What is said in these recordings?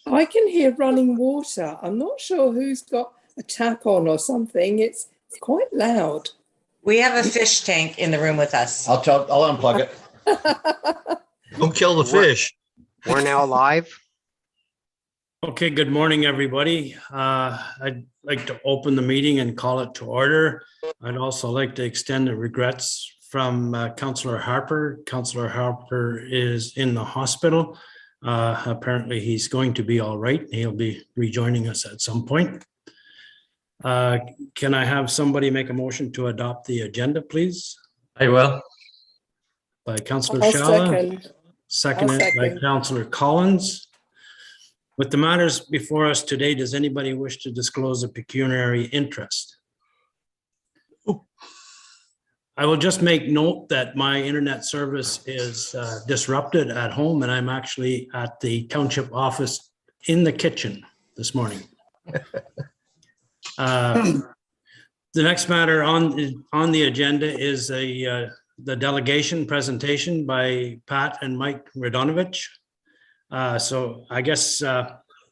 I can hear running water. I'm not sure who's got a tap on or something. It's quite loud. We have a fish tank in the room with us. I'll unplug it. Don't kill the fish. We're now live. Okay, good morning, everybody. I'd like to open the meeting and call it to order. I'd also like to extend the regrets from Councillor Harper. Councillor Harper is in the hospital. Apparently he's going to be all right. He'll be rejoining us at some point. Can I have somebody make a motion to adopt the agenda, please? I will. By Councillor I'll Shala, seconded by second. Councillor Collins. With the matters before us today, does anybody wish to disclose a pecuniary interest? I will just make note that my internet service is disrupted at home, and I'm actually at the township office in the kitchen this morning. The next matter on the agenda is the delegation presentation by Pat and Mike Radonovich. So I guess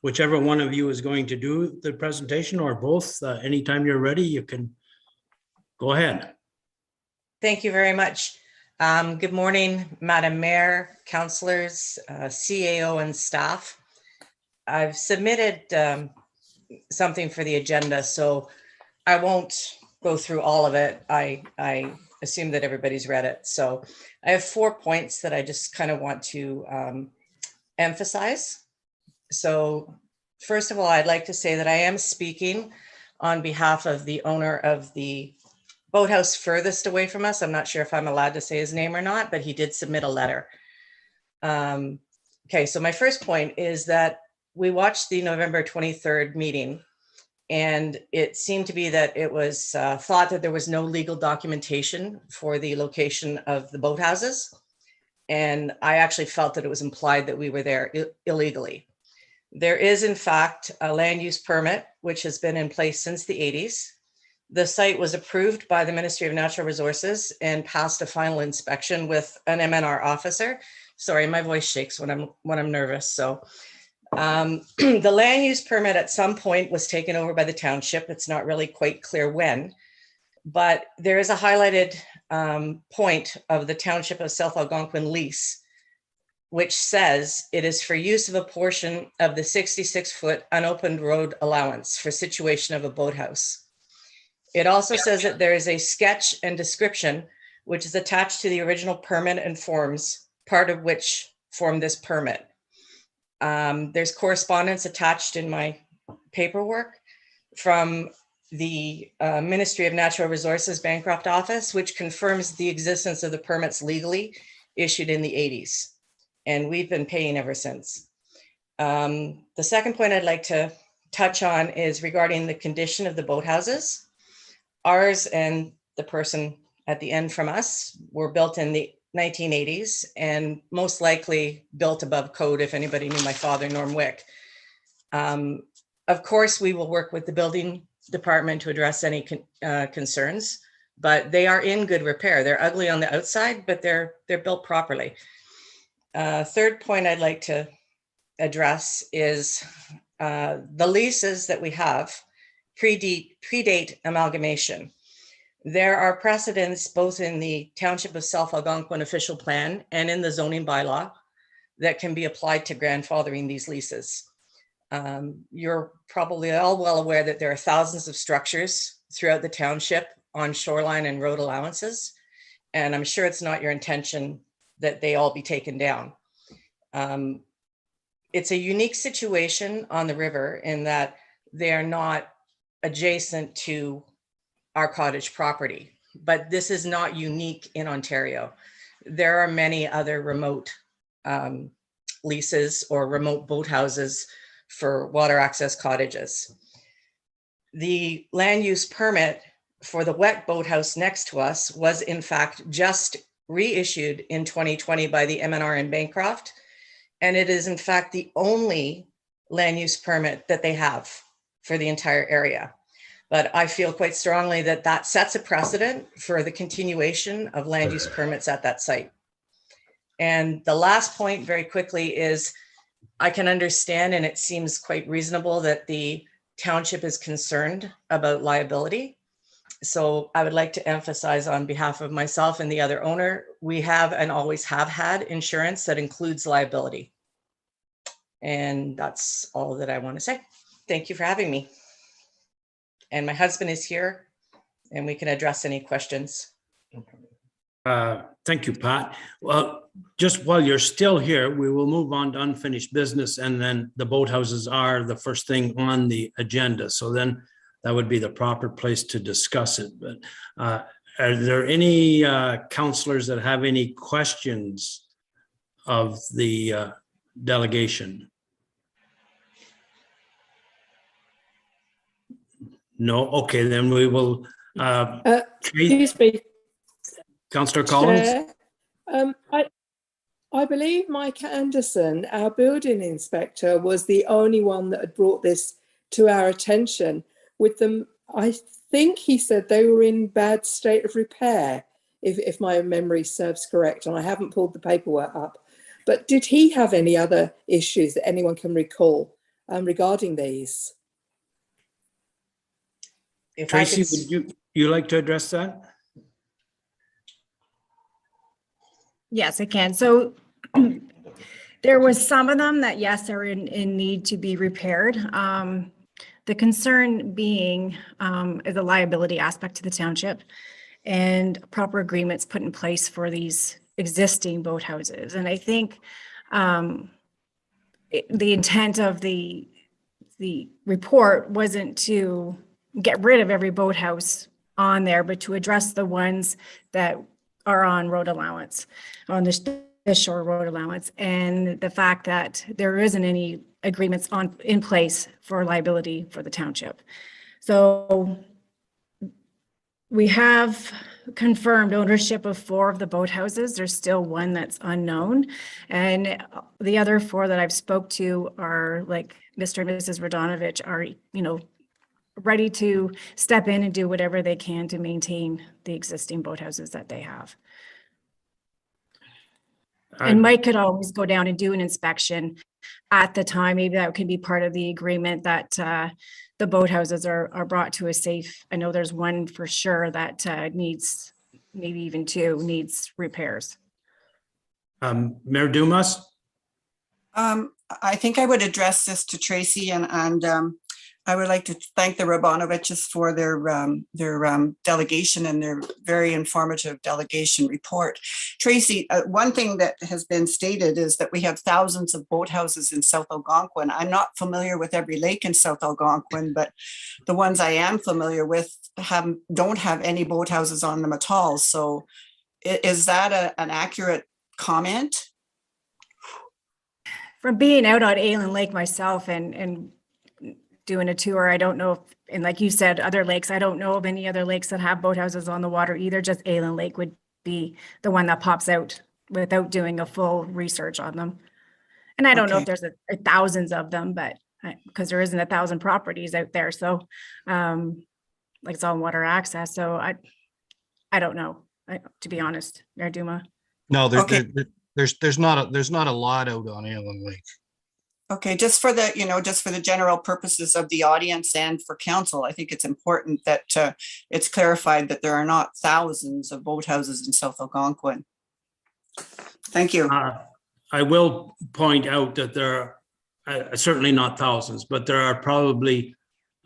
whichever one of you is going to do the presentation, or both, anytime you're ready, you can go ahead. Thank you very much. Good morning, Madam Mayor, councillors, CAO and staff. I've submitted something for the agenda, so I won't go through all of it. I assume that everybody's read it. So I have 4 points that I just kind of want to emphasize. So first of all, I'd like to say that I am speaking on behalf of the owner of the boathouse furthest away from us. I'm not sure if I'm allowed to say his name or not, but he did submit a letter. Okay, so my first point is that we watched the November 23rd meeting, and it seemed to be that it was thought that there was no legal documentation for the location of the boathouses. And I actually felt that it was implied that we were there illegally. There is, in fact, a land use permit, which has been in place since the 80s. The site was approved by the Ministry of Natural Resources and passed a final inspection with an MNR officer. Sorry, my voice shakes when I'm nervous. So the land use permit at some point was taken over by the township. It's not really quite clear when, but there is a highlighted point of the Township of South Algonquin lease, which says it is for use of a portion of the 66-foot unopened road allowance for situation of a boathouse. It also says that there is a sketch and description, which is attached to the original permit and forms, part of which form this permit. There's correspondence attached in my paperwork from the Ministry of Natural Resources Bancroft office, which confirms the existence of the permits legally issued in the 80s. And we've been paying ever since. The second point I'd like to touch on is regarding the condition of the boathouses. Ours and the person at the end from us were built in the 1980s and most likely built above code, if anybody knew my father, Norm Wick. Of course, we will work with the building department to address any concerns, but they are in good repair. They're ugly on the outside, but they're built properly. Third point I'd like to address is the leases that we have predate amalgamation. There are precedents both in the Township of South Algonquin official plan and in the zoning bylaw that can be applied to grandfathering these leases. You're probably all well aware that there are thousands of structures throughout the township on shoreline and road allowances, and I'm sure it's not your intention that they all be taken down. It's a unique situation on the river in that they are not adjacent to our cottage property, but this is not unique in Ontario. There are many other remote leases or remote boathouses for water access cottages. The land use permit for the wet boathouse next to us was in fact just reissued in 2020 by the MNR in Bancroft, and it is in fact the only land use permit that they have for the entire area. But I feel quite strongly that that sets a precedent for the continuation of land use permits at that site. And the last point very quickly is I can understand, and it seems quite reasonable that the township is concerned about liability. So I would like to emphasize on behalf of myself and the other owner, we have and always have had insurance that includes liability. And that's all that I want to say. Thank you for having me. And my husband is here and we can address any questions. Thank you, Pat. Well, just while you're still here, we will move on to unfinished business, and then the boathouses are the first thing on the agenda. So then that would be the proper place to discuss it. But are there any councillors that have any questions of the delegation? No? Okay, then we will. Excuse me, Councillor Collins? Chair. I believe Mike Anderson, our building inspector, was the only one that had brought this to our attention. With them, I think he said they were in bad state of repair, if my memory serves correct, and I haven't pulled the paperwork up. But did he have any other issues that anyone can recall regarding these? If Tracy, I could, would you like to address that? Yes, I can. So there was some of them that, yes, are in need to be repaired. The concern being is the liability aspect to the township and proper agreements put in place for these existing boathouses. And I think the intent of the report wasn't to get rid of every boathouse on there, but to address the ones that are on road allowance, on the shore road allowance, and the fact that there isn't any agreements in place for liability for the township. So we have confirmed ownership of 4 of the boathouses. There's still one that's unknown. And the other 4 that I've spoke to are, like Mr. and Mrs. Radonovich, are, ready to step in and do whatever they can to maintain the existing boathouses that they have. And Mike could always go down and do an inspection at the time. Maybe that could be part of the agreement that the boathouses are brought to a safe. I know there's one for sure that needs, maybe even 2, needs repairs. Mayor Dumas? I think I would address this to Tracy, and I would like to thank the Rabanoviches for their delegation and their very informative delegation report. Tracy, one thing that has been stated is that we have thousands of boathouses in South Algonquin. I'm not familiar with every lake in South Algonquin, but the ones I am familiar with don't have any boathouses on them at all. So is that an accurate comment? From being out on Aylen Lake myself and doing a tour, I don't know if, and like you said, other lakes, I don't know of any other lakes that have boathouses on the water either. Just Aylen Lake would be the one that pops out without doing a full research on them. And I don't know if there's thousands of them, but because there isn't 1,000 properties out there. So like it's all water access. So I don't know, to be honest, Mayor Duma. No, there's not a lot out on Aylen Lake. Okay, just for the general purposes of the audience and for council, I think it's important that it's clarified that there are not thousands of boathouses in South Algonquin. Thank you. I will point out that there are certainly not thousands, but there are probably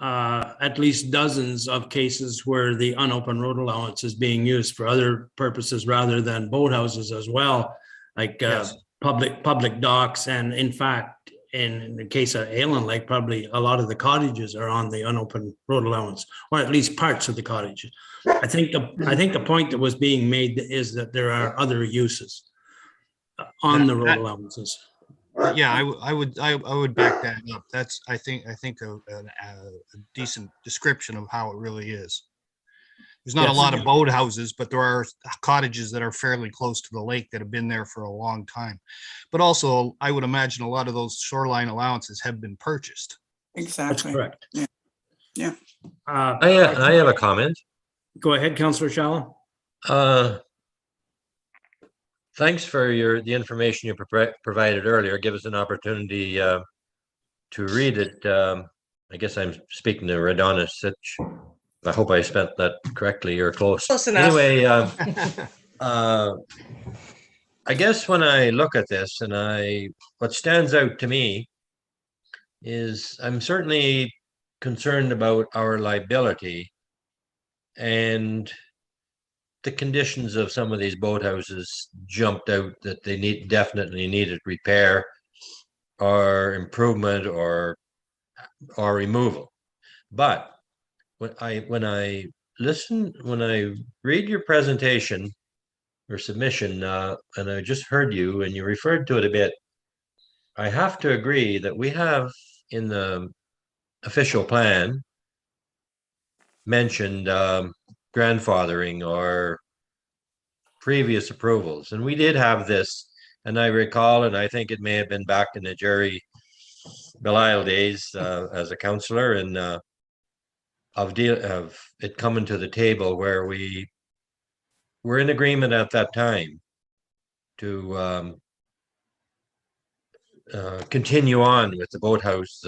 at least dozens of cases where the unopened road allowance is being used for other purposes rather than boathouses as well, like yes. public docks, and in fact, in the case of Aylen Lake, probably a lot of the cottages are on the unopened road allowance, or at least parts of the cottages. I think the point that was being made is that there are other uses on the road allowances. Yeah, I would back that up. That's I think a decent description of how it really is. There's not a lot of boathouses, but there are cottages that are fairly close to the lake that have been there for a long time. But also, I would imagine a lot of those shoreline allowances have been purchased. Exactly. That's correct. Yeah. I have a comment. Go ahead, Councillor Shallow. thanks for the information you provided earlier. Give us an opportunity to read it. I guess I'm speaking to Radonna Sitch. I hope I spelled that correctly or close. Close enough. Anyway, I guess when I look at this what stands out to me is I'm certainly concerned about our liability and the conditions of some of these boathouses jumped out that they definitely needed repair or improvement or removal. But when I read your presentation or submission, and I just heard you and you referred to it a bit, I have to agree that we have in the official plan mentioned grandfathering or previous approvals. And we did have this, and I recall, and I think it may have been back in the Jerry Belisle days as a counselor, and of it coming to the table where we were in agreement at that time to continue on with the boathouse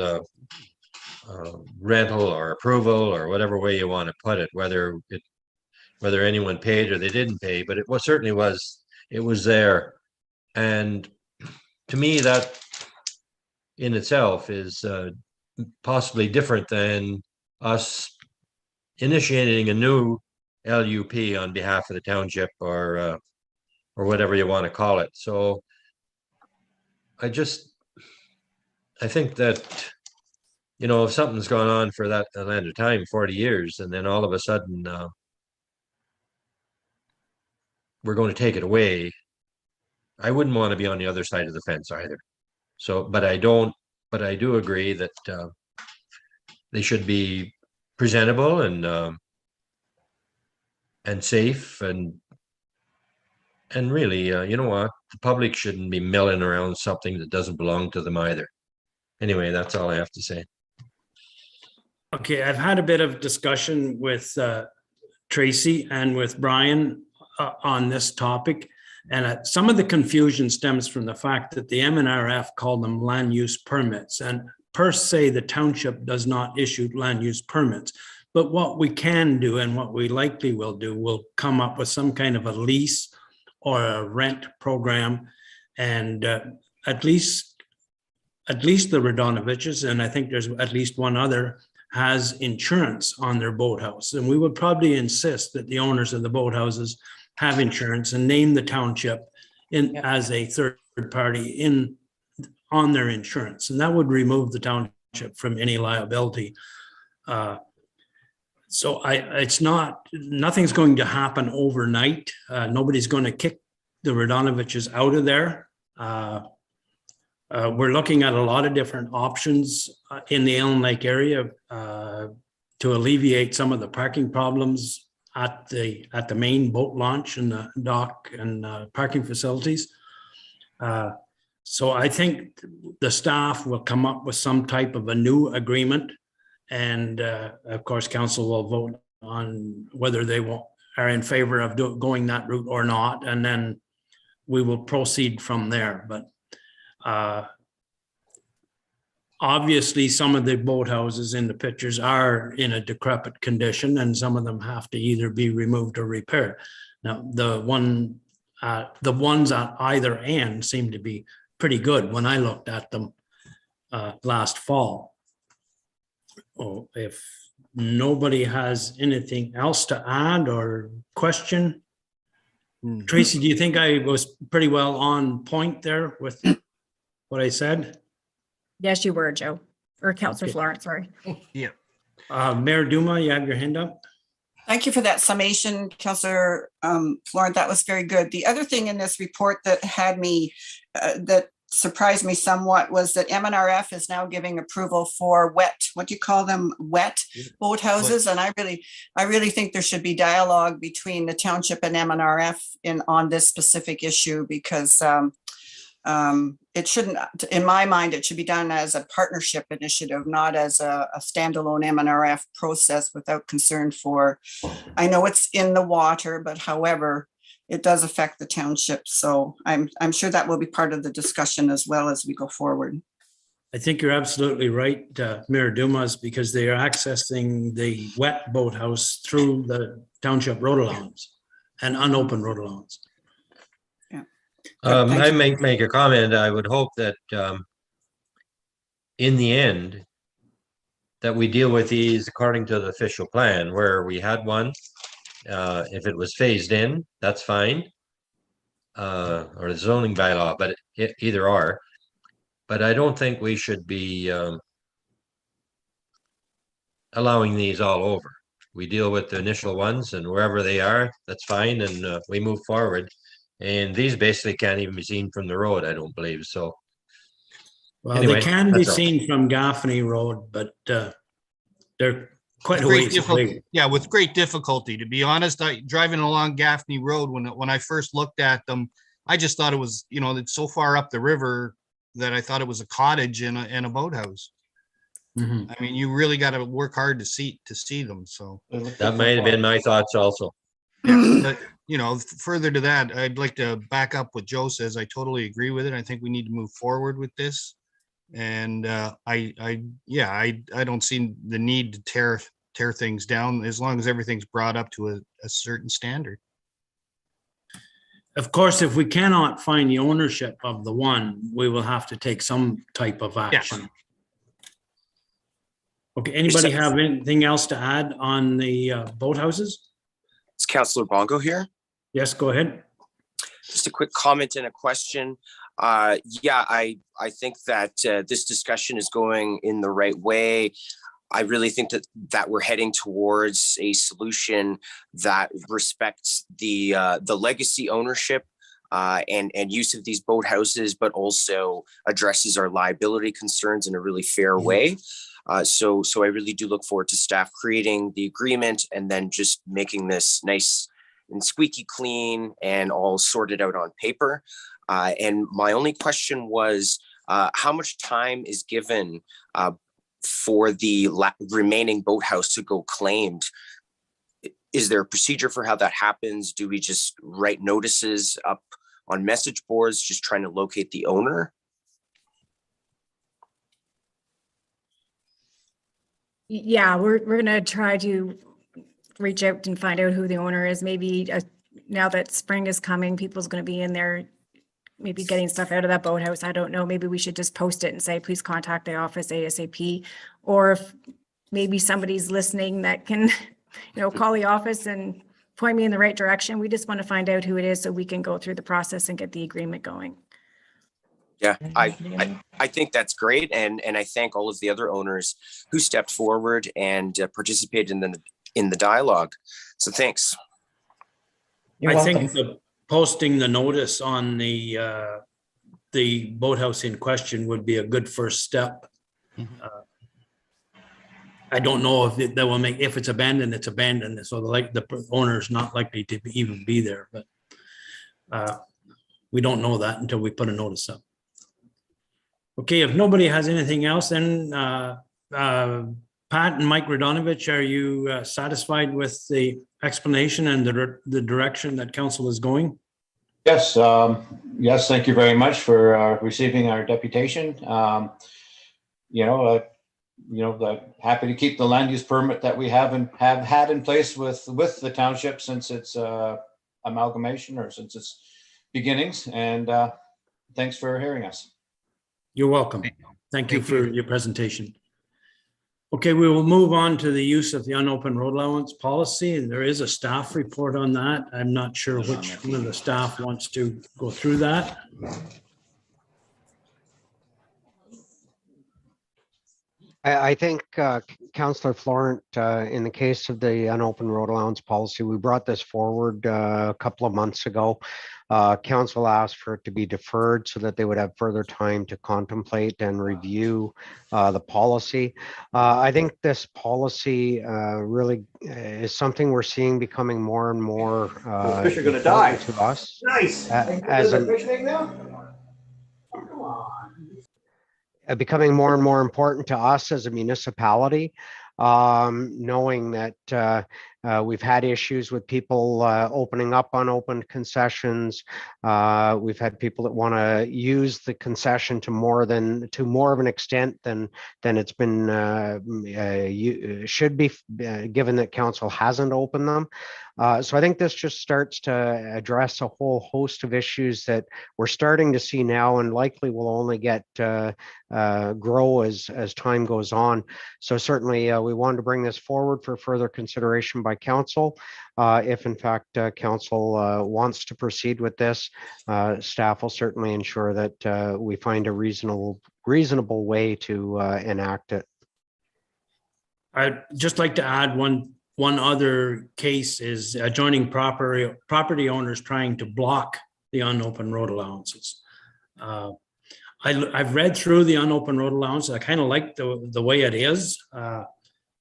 rental or approval or whatever way you want to put it, whether anyone paid or they didn't pay, but it certainly was there. And to me, that in itself is possibly different than us initiating a new LUP on behalf of the township or whatever you want to call it. So I think that, if something's gone on for that amount of time, 40 years, and then all of a sudden we're going to take it away, I wouldn't want to be on the other side of the fence either. So, but I do agree that they should be presentable and safe and really, you know what? The public shouldn't be milling around something that doesn't belong to them either. Anyway, that's all I have to say. Okay, I've had a bit of discussion with Tracy and with Brian on this topic. And some of the confusion stems from the fact that the MNRF called them land use permits. And per se, the township does not issue land use permits. But what we can do and what we likely will do, will come up with some kind of a lease or a rent program. And at least the Radonoviches, and I think there's at least one other, has insurance on their boathouse. And we would probably insist that the owners of the boathouses have insurance and name the township as a third party on their insurance. And that would remove the township from any liability. So nothing's going to happen overnight. Nobody's going to kick the Radonoviches out of there. We're looking at a lot of different options in the Elm Lake area to alleviate some of the parking problems at the main boat launch and the dock and parking facilities. So I think the staff will come up with some type of a new agreement, and of course, council will vote on whether they are in favor of going that route or not, and then we will proceed from there. But obviously, some of the boathouses in the pictures are in a decrepit condition, and some of them have to either be removed or repaired. Now, the ones at either end seem to be pretty good when I looked at them last fall. Oh, if nobody has anything else to add or question, Tracy, do you think I was pretty well on point there with what I said? Yes, you were, Joe, or Councillor Florence, sorry. Yeah. Mayor Duma, you have your hand up. Thank you for that summation, Councillor Florence. That was very good. The other thing in this report that had me, that surprised me somewhat, was that MNRF is now giving approval for what do you call them, wet boathouses? And I really think there should be dialogue between the township and MNRF on this specific issue, because it shouldn't, in my mind, it should be done as a partnership initiative, not as a standalone MNRF process without concern for, I know it's in the water, but however, it does affect the township. So I'm sure that will be part of the discussion as well as we go forward. I think you're absolutely right, Mayor Dumas, because they are accessing the wet boathouse through the township road allowance and unopened road allowance. Yeah. I make a comment. I would hope that in the end, that we deal with these according to the official plan, where we had one. If it was phased in, that's fine. Or the zoning bylaw, but either or. But I don't think we should be allowing these all over. We deal with the initial ones, and wherever they are, that's fine, and we move forward. And these basically can't even be seen from the road, I don't believe. So, Well, anyway, they can be that's all. seen from Gaffney Road, but they're quite a Great ways difficulty. away. Yeah, with great difficulty. To be honest, driving along Gaffney Road, when I first looked at them, I just thought it was, it's so far up the river that I thought it was a cottage and a boathouse. Mhm. I mean, you really got to work hard to see them. So, That might have been my thoughts also. yeah, but, further to that, I'd like to back up what Joe says. I totally agree with it. I think we need to move forward with this. And I don't see the need to tear things down as long as everything's brought up to a certain standard. Of course, if we cannot find the ownership of the one, we will have to take some type of action. Okay, anybody have anything else to add on the boathouses? It's Councillor Bongo here. Yes, go ahead. Just a quick comment and a question. I think that this discussion is going in the right way. I really think that we're heading towards a solution that respects the legacy ownership and use of these boathouses, but also addresses our liability concerns in a really fair way. So I really do look forward to staff creating the agreement and then just making this nice and squeaky clean and all sorted out on paper. And my only question was, how much time is given for the remaining boathouse to go claimed? Is there a procedure for how that happens? Do we just write notices up on message boards, just trying to locate the owner? Yeah, we're going to try to reach out and find out who the owner is. Maybe now that spring is coming, people's going to be in there, maybe getting stuff out of that boathouse. I don't know. Maybe we should just post it and say, please contact the office ASAP. Or if maybe somebody's listening that can, call the office and point me in the right direction. We just want to find out who it is so we can go through the process and get the agreement going. Yeah, I think that's great. And I thank all of the other owners who stepped forward and participated in the dialogue. So thanks. I think the posting the notice on the boathouse in question would be a good first step. I don't know if that will make, if it's abandoned, it's abandoned. So the owner is not likely to even be there, but we don't know that until we put a notice up. Okay, if nobody has anything else, then Pat and Mike Radonovich, are you satisfied with the explanation and the direction that council is going? Yes, yes, thank you very much for receiving our deputation. Happy to keep the land use permit that we have had in place with the township since its amalgamation or since its beginnings. And thanks for hearing us. You're welcome. Thank you for your presentation. Okay, we will move on to the use of the unopened road allowance policy. And there is a staff report on that. I'm not sure which one of the staff wants to go through that. I think Councillor Florent, in the case of the unopened road allowance policy, we brought this forward a couple of months ago. Council asked for it to be deferred so that they would have further time to contemplate and review the policy. I think this policy really is something we're seeing becoming more and more Fish are going to die to us. Nice. As a becoming more and more important to us as a municipality, knowing that We've had issues with people opening up unopened concessions. We've had people that want to use the concession to more of an extent than it's been should be, given that council hasn't opened them. So I think this just starts to address a whole host of issues that we're starting to see now, and likely will only get grow as time goes on. So certainly we wanted to bring this forward for further consideration by council. If in fact council wants to proceed with this, staff will certainly ensure that we find a reasonable way to enact it. I'd just like to add one other case is adjoining property owners trying to block the unopened road allowances. I've read through the unopened road allowance. I kind of like the way it is,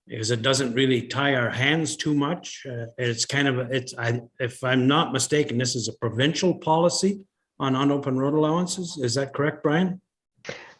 because it doesn't really tie our hands too much. It's kind of, if I'm not mistaken, this is a provincial policy on unopened road allowances. Is that correct, Brian?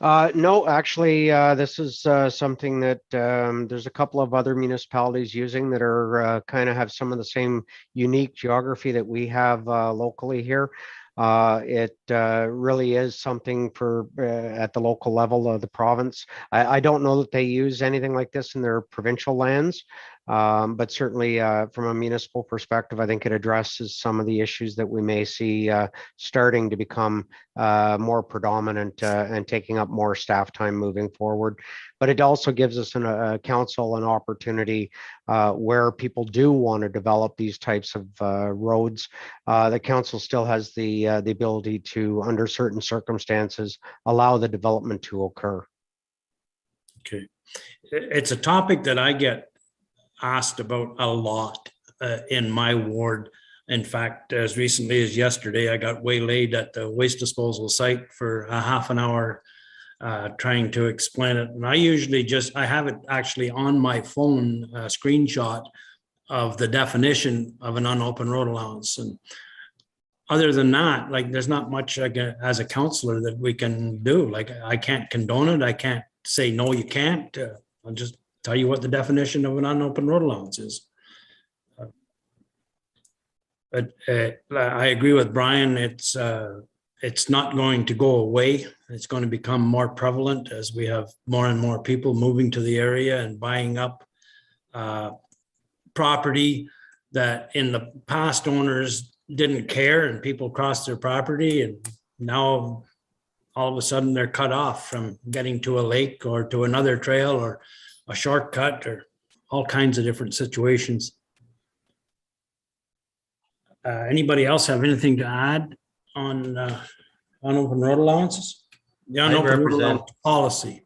No, actually, this is something that there's a couple of other municipalities using that are kind of have some of the same unique geography that we have locally here. It really is something for at the local level of the province. I don't know that they use anything like this in their provincial lands, but certainly from a municipal perspective, I think it addresses some of the issues that we may see starting to become more predominant and taking up more staff time moving forward. But it also gives us a council an opportunity where people do want to develop these types of roads. The council still has the ability to, under certain circumstances, allow the development to occur. Okay. It's a topic that I get asked about a lot in my ward. In fact, as recently as yesterday, I got waylaid at the waste disposal site for a half an hour trying to explain it. And I have it actually on my phone, a screenshot of the definition of an unopened road allowance. And other than that, like, there's not much as a councillor that we can do. Like, I can't condone it. I can't say, no, you can't. I'll just tell you what the definition of an unopened road allowance is. But I agree with Brian. It's not going to go away. It's going to become more prevalent as we have more and more people moving to the area and buying up property that in the past owners didn't care, and people crossed their property, and now all of a sudden they're cut off from getting to a lake or to another trail or a shortcut or all kinds of different situations. Anybody else have anything to add on unopened road allowances? The unopened road allowance policy.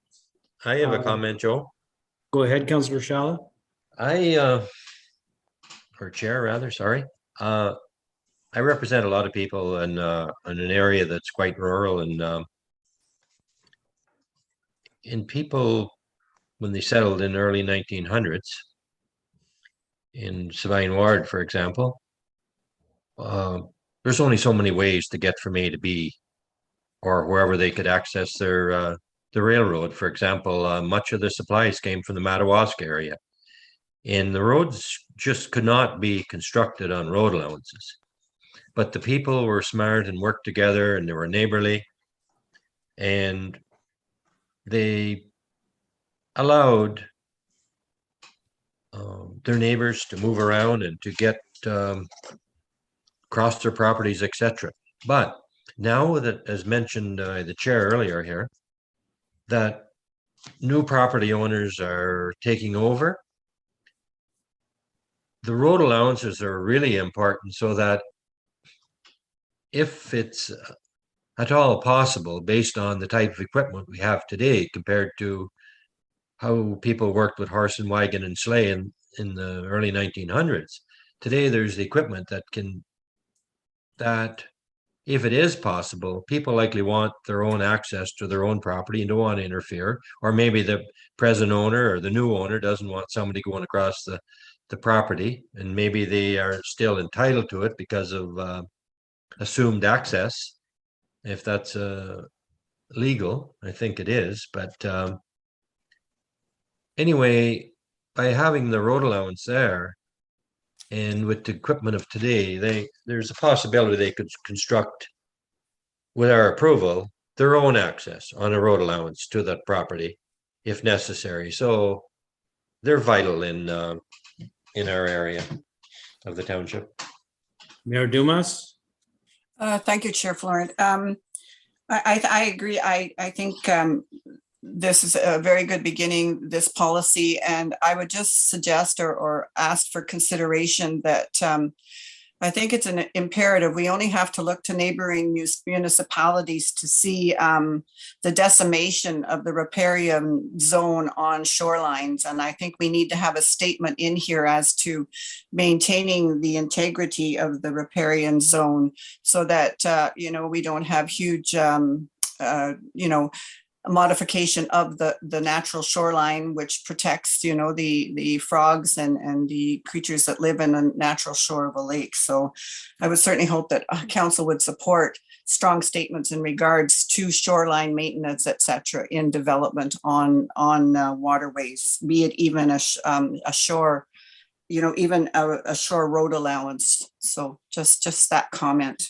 I have a comment, Joe. Go ahead, Councillor Shala. Or Chair rather, sorry. I represent a lot of people in an area that's quite rural, and people, when they settled in the early 1900s in Sabine Ward, for example, there's only so many ways to get from A to B, or wherever they could access the railroad. For example, much of the supplies came from the Madawaska area, and the roads just could not be constructed on road allowances. But the people were smart and worked together, and they were neighborly, and they allowed their neighbors to move around and to get across their properties, etc. But now that, as mentioned the chair earlier here, that new property owners are taking over, the road allowances are really important, so that if it's at all possible, based on the type of equipment we have today compared to how people worked with horse and wagon and sleigh in the early 1900s, today there's the equipment that if it is possible, people likely want their own access to their own property and don't want to interfere, or maybe the present owner or the new owner doesn't want somebody going across the property, and maybe they are still entitled to it because of assumed access, if that's legal. I think it is. But anyway, by having the road allowance there, And with the equipment of today, there's a possibility they could construct, with our approval, their own access on a road allowance to that property if necessary. So they're vital in our area of the township. Mayor Dumas? Thank you, Chair Florent. I agree. I think this is a very good beginning, this policy, and I would just suggest or ask for consideration that I think it's an imperative. We only have to look to neighboring municipalities to see the decimation of the riparian zone on shorelines. And I think we need to have a statement in here as to maintaining the integrity of the riparian zone so that, we don't have huge, modification of the natural shoreline, which protects, the frogs and the creatures that live in the natural shore of a lake. So I would certainly hope that council would support strong statements in regards to shoreline maintenance, et cetera, in development on waterways, be it even a shore, even a shore road allowance. So just that comment.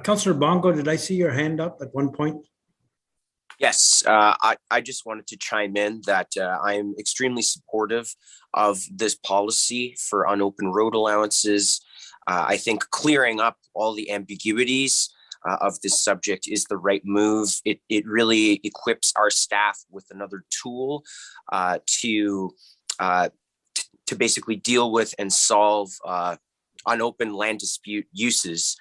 Councillor Bongo, did I see your hand up at one point? Yes, I just wanted to chime in that I am extremely supportive of this policy for unopened road allowances. I think clearing up all the ambiguities of this subject is the right move. It really equips our staff with another tool to basically deal with and solve unopened land dispute uses.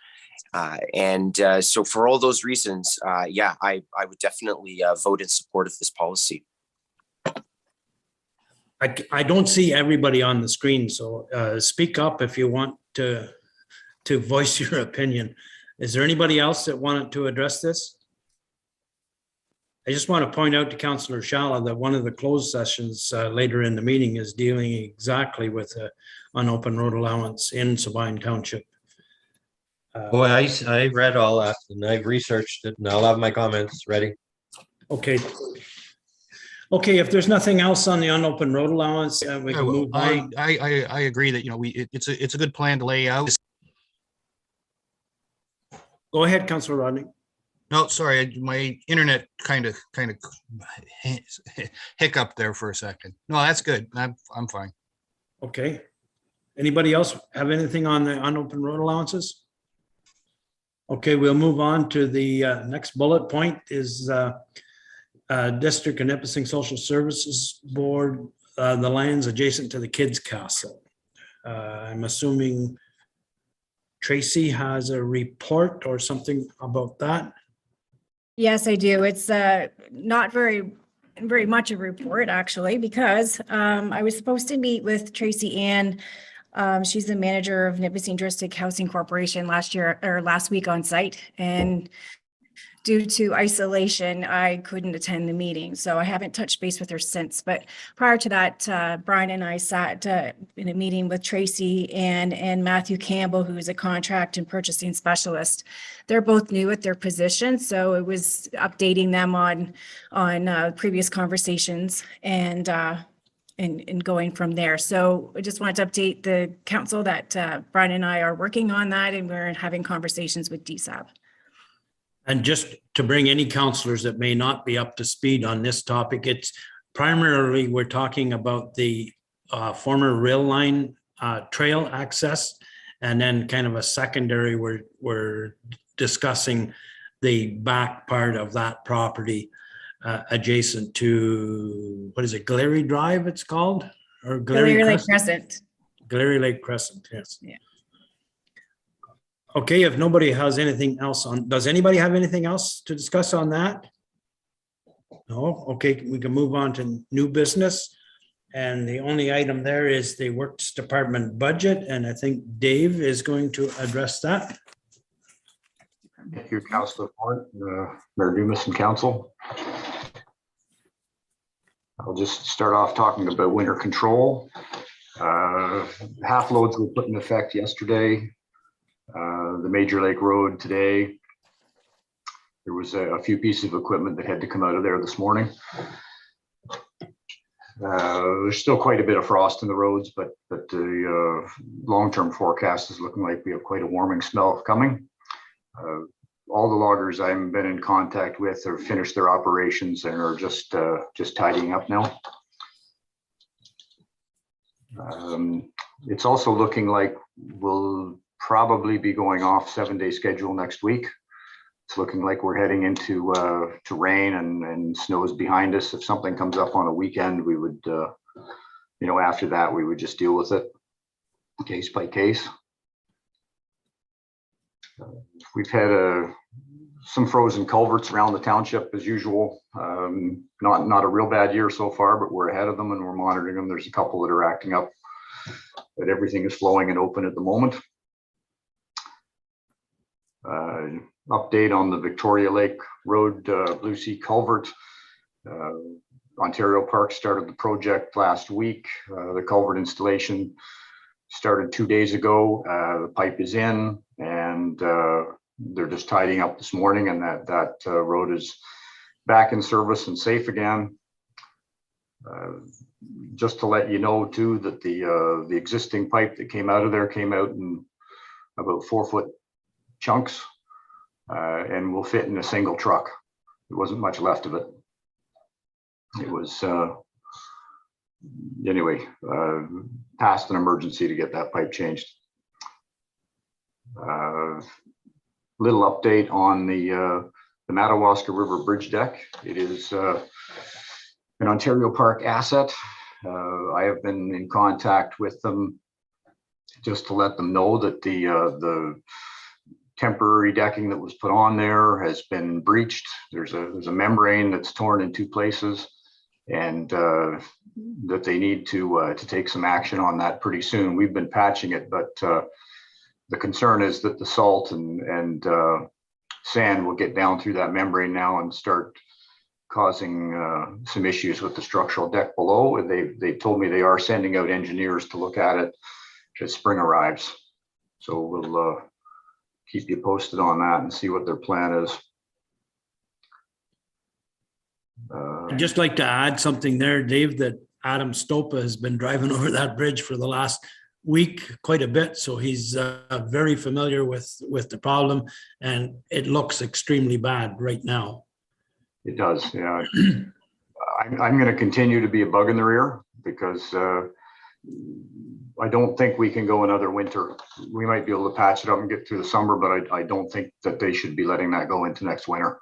So for all those reasons, I would definitely vote in support of this policy. I don't see everybody on the screen, so speak up if you want to voice your opinion. Is there anybody else that wanted to address this? I just want to point out to Councillor Shala that one of the closed sessions later in the meeting is dealing exactly with unopened road allowance in Sabine Township. I read all that and I've researched it and I'll have my comments ready. Okay. Okay, if there's nothing else on the unopened road allowance, we can move on. I agree that, it's a good plan to lay out. Go ahead, Councillor Rodney. No, sorry, my internet kind of hiccuped there for a second. No, that's good. I'm fine. Okay. Anybody else have anything on the unopened road allowances? Okay, we'll move on to the next bullet point is District and Nipissing Social Services Board, the lands adjacent to the Kids Castle. I'm assuming Tracy has a report or something about that. Yes, I do. It's not very much a report, actually, because I was supposed to meet with Tracy Ann. She's the manager of Nipissing District Housing Corporation last week on site, and due to isolation, I couldn't attend the meeting. So I haven't touched base with her since. But prior to that, Brian and I sat in a meeting with Tracy and Matthew Campbell, who is a contract and purchasing specialist. They're both new at their position, so it was updating them on previous conversations and going from there. So I just wanted to update the council that Brian and I are working on that, and we're having conversations with DSAB. And just to bring any councillors that may not be up to speed on this topic, it's primarily we're talking about the former rail line trail access, and then kind of a secondary, we're discussing the back part of that property adjacent to, what is it, Glary Drive it's called? Or Glary Lake Crescent. Glary Lake Crescent, yes. Yeah. Okay, if nobody has anything else on, does anybody have anything else to discuss on that? No, okay, we can move on to new business. And the only item there is the Works Department budget, and I think Dave is going to address that. Thank you, Councillor Florent, Mayor Dumas and Council. I'll just start off talking about winter control. Half loads were put in effect yesterday. The Major Lake Road today. There was a few pieces of equipment that had to come out of there this morning. There's still quite a bit of frost in the roads, but the long-term forecast is looking like we have quite a warming spell coming. All the loggers I've been in contact with have finished their operations and are just tidying up now. It's also looking like we'll probably be going off 7-day schedule next week. It's looking like we're heading into to rain and snow is behind us. If something comes up on a weekend, we would, after that, we would just deal with it case by case. We've had some frozen culverts around the township as usual. Not a real bad year so far, but we're ahead of them and we're monitoring them. There's a couple that are acting up, but everything is flowing and open at the moment. Update on the Victoria Lake Road Blue Sea Culvert. Ontario Park started the project last week. The culvert installation started 2 days ago. The pipe is in and they're just tidying up this morning, and that road is back in service and safe again. Just to let you know too, that the existing pipe that came out of there came out in about 4-foot chunks and will fit in a single truck. There wasn't much left of it. It was past an emergency to get that pipe changed. Little update on the Madawaska River Bridge deck. It is an Ontario Park asset. I have been in contact with them just to let them know that the temporary decking that was put on there has been breached. There's a membrane that's torn in 2 places, and that they need to take some action on that pretty soon. We've been patching it, but the concern is that the salt and sand will get down through that membrane now and start causing some issues with the structural deck below. And they've told me they are sending out engineers to look at it as spring arrives. So we'll keep you posted on that and see what their plan is. I'd just like to add something there, Dave, that Adam Stopa has been driving over that bridge for the last week quite a bit, so he's very familiar with the problem, and it looks extremely bad right now. It does, yeah. I'm going to continue to be a bug in the rear because I don't think we can go another winter. We might be able to patch it up and get through the summer, but I don't think that they should be letting that go into next winter,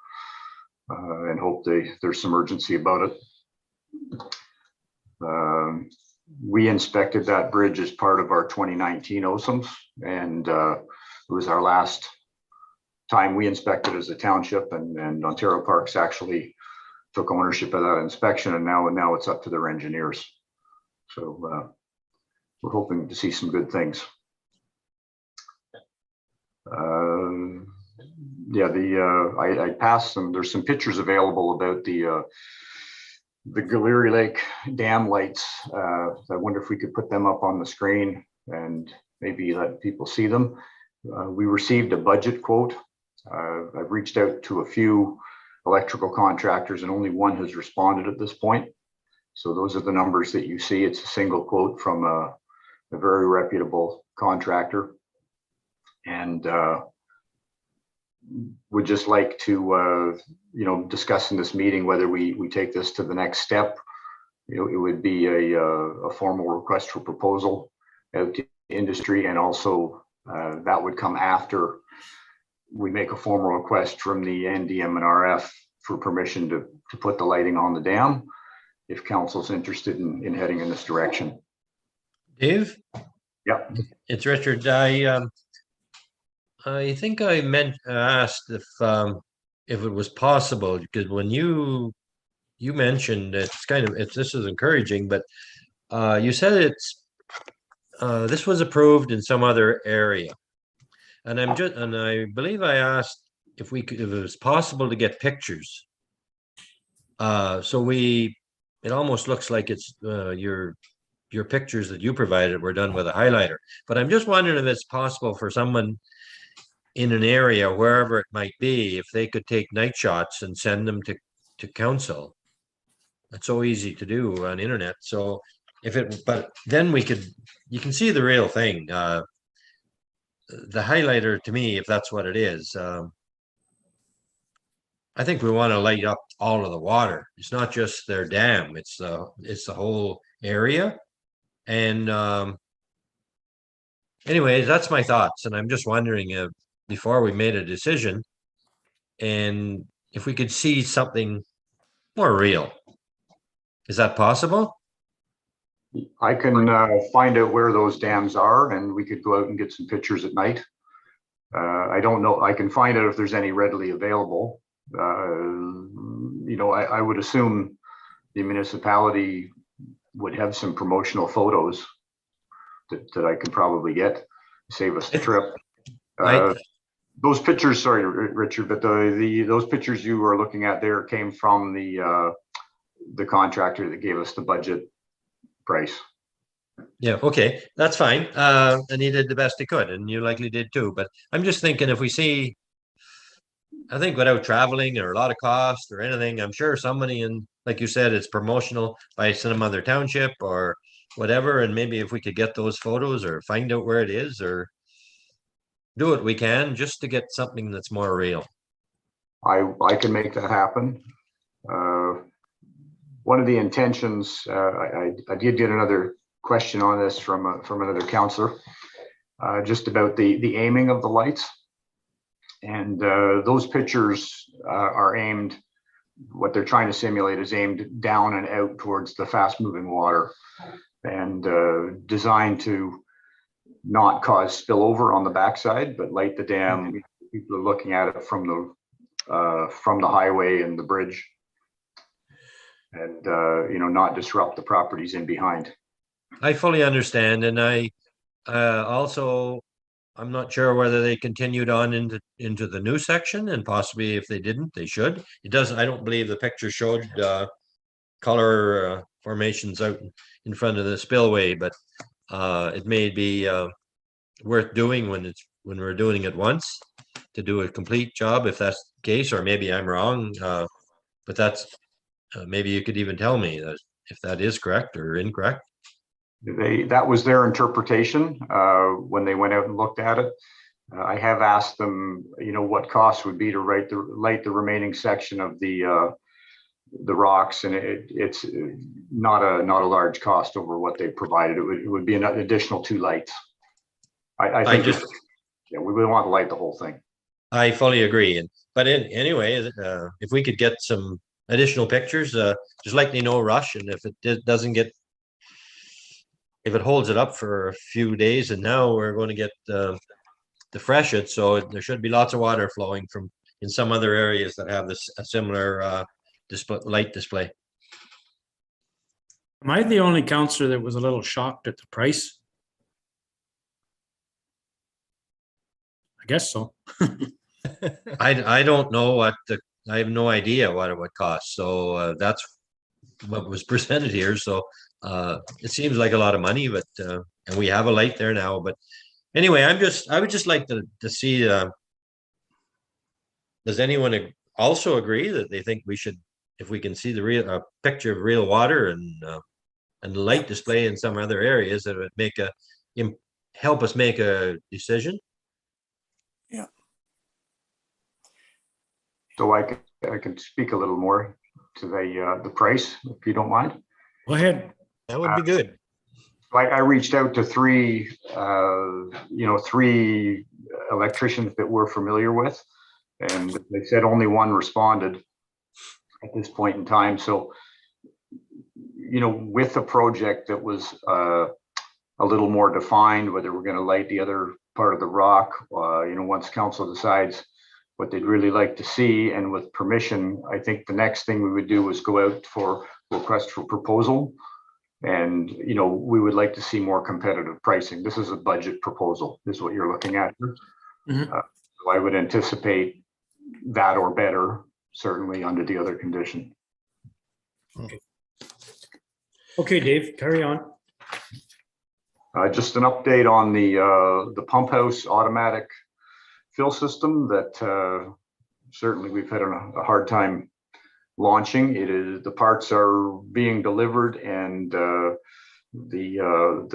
and hope there's some urgency about it. We inspected that bridge as part of our 2019 OSMs, and it was our last time we inspected as a township, and Ontario Parks actually took ownership of that inspection, and now it's up to their engineers. So we're hoping to see some good things. I passed some, there's some pictures available about the Gallery Lake dam lights. I wonder if we could put them up on the screen and maybe let people see them. We received a budget quote. I've reached out to a few electrical contractors and only one has responded at this point. So those are the numbers that you see. It's a single quote from a very reputable contractor. And would just like to, discuss in this meeting whether we take this to the next step. It would be a formal request for proposal out to industry, and also that would come after we make a formal request from the NDM and RF for permission to put the lighting on the dam, if council's interested in heading in this direction. Dave? Yeah. It's Richard. I think I asked if it was possible, because when you mentioned this is encouraging, but you said this was approved in some other area, and I believe I asked if it was possible to get pictures. It almost looks like it's your pictures that you provided were done with a highlighter, but I'm just wondering if it's possible for someone in an area, wherever it might be, if they could take night shots and send them to council. It's so easy to do on internet. So but then you can see the real thing. The highlighter to me, if that's what it is, I think we want to light up all of the water. It's not just their dam, it's the whole area. And anyways, that's my thoughts. And I'm just wondering before we made a decision, and if we could see something more real. Is that possible? I can find out where those dams are, and we could go out and get some pictures at night. I don't know. I can find out if there's any readily available. I would assume the municipality would have some promotional photos that I could probably get, save us the trip. Those pictures, sorry, Richard, but those pictures you were looking at there came from the contractor that gave us the budget price. Yeah, okay, that's fine. And he did the best he could, and you likely did too. But I'm just thinking if we see, I think without traveling or a lot of cost or anything, I'm sure somebody like you said, it's promotional by some other township or whatever. And maybe if we could get those photos or find out where it is or do what we can just to get something that's more real. I can make that happen. One of the intentions, I did get another question on this from another counselor, just about the aiming of the lights. And those pictures are aimed, what they're trying to simulate is aimed down and out towards the fast moving water, and designed to not cause spillover on the backside, but light the dam. People are looking at it from the highway and the bridge, and not disrupt the properties in behind. I fully understand, and I also, I'm not sure whether they continued on into the new section, and possibly if they didn't, they should. It doesn't. I don't believe the picture showed color formations out in front of the spillway, but it may be worth doing when we're doing it once to do a complete job, if that's the case, or maybe I'm wrong. But that's maybe you could even tell me that if that is correct or incorrect. That was their interpretation when they went out and looked at it. I have asked them, what cost would be to light the remaining section of the rocks, and it's not a large cost over what they provided. It would be an additional 2 lights. I think we would want to light the whole thing. I fully agree. But anyway, if we could get some additional pictures, there's likely no rush, and if it doesn't get, if it holds it up for a few days, and now we're going to get the freshet, so there should be lots of water flowing from in some other areas that have a similar light display. Am I the only counselor that was a little shocked at the price? I guess so. I don't know I have no idea what it would cost. So that's what was presented here. So it seems like a lot of money, but and we have a light there now. But anyway, I would just like to see. Does anyone also agree that they think we should, if we can see the real picture of real water and light display in some other areas, that would help us make a decision? Yeah. So I can speak a little more to the price, if you don't mind. Go ahead. That would be good. I reached out to three electricians that we're familiar with, and they said only one responded at this point in time. So, with a project that was a little more defined, whether we're going to light the other part of the rock, once council decides what they'd really like to see, and with permission, I think the next thing we would do is go out for request for proposal. And, we would like to see more competitive pricing. This is a budget proposal, is what you're looking at here. Mhm. So I would anticipate that or better, certainly under the other condition. Okay, Dave, carry on. Just an update on the pump house automatic fill system that certainly we've had a hard time launching. The parts are being delivered, and the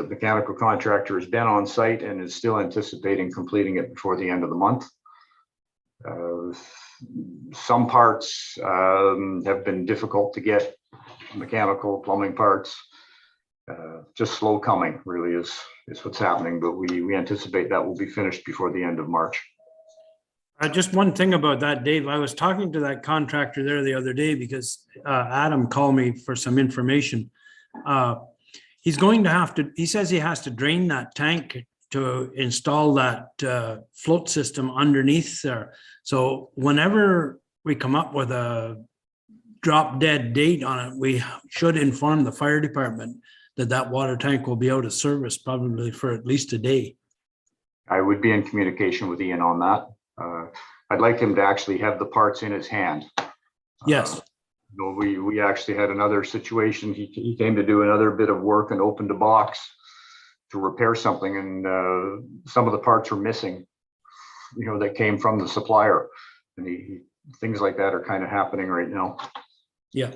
mechanical contractor has been on site and is still anticipating completing it before the end of the month. Some parts have been difficult to get, mechanical, plumbing parts. Just slow coming really is what's happening, but we anticipate that will be finished before the end of March. Just one thing about that, Dave. I was talking to that contractor there the other day because Adam called me for some information. He's going to have to, he says he has to drain that tank to install that float system underneath there. So whenever we come up with a drop dead date on it, we should inform the fire department that that water tank will be out of service probably for at least a day. I would be in communication with Ian on that. I'd like him to actually have the parts in his hand. Yes. We actually had another situation. He came to do another bit of work and opened a box to repair something, and some of the parts were missing, that came from the supplier. And things like that are kind of happening right now. Yeah.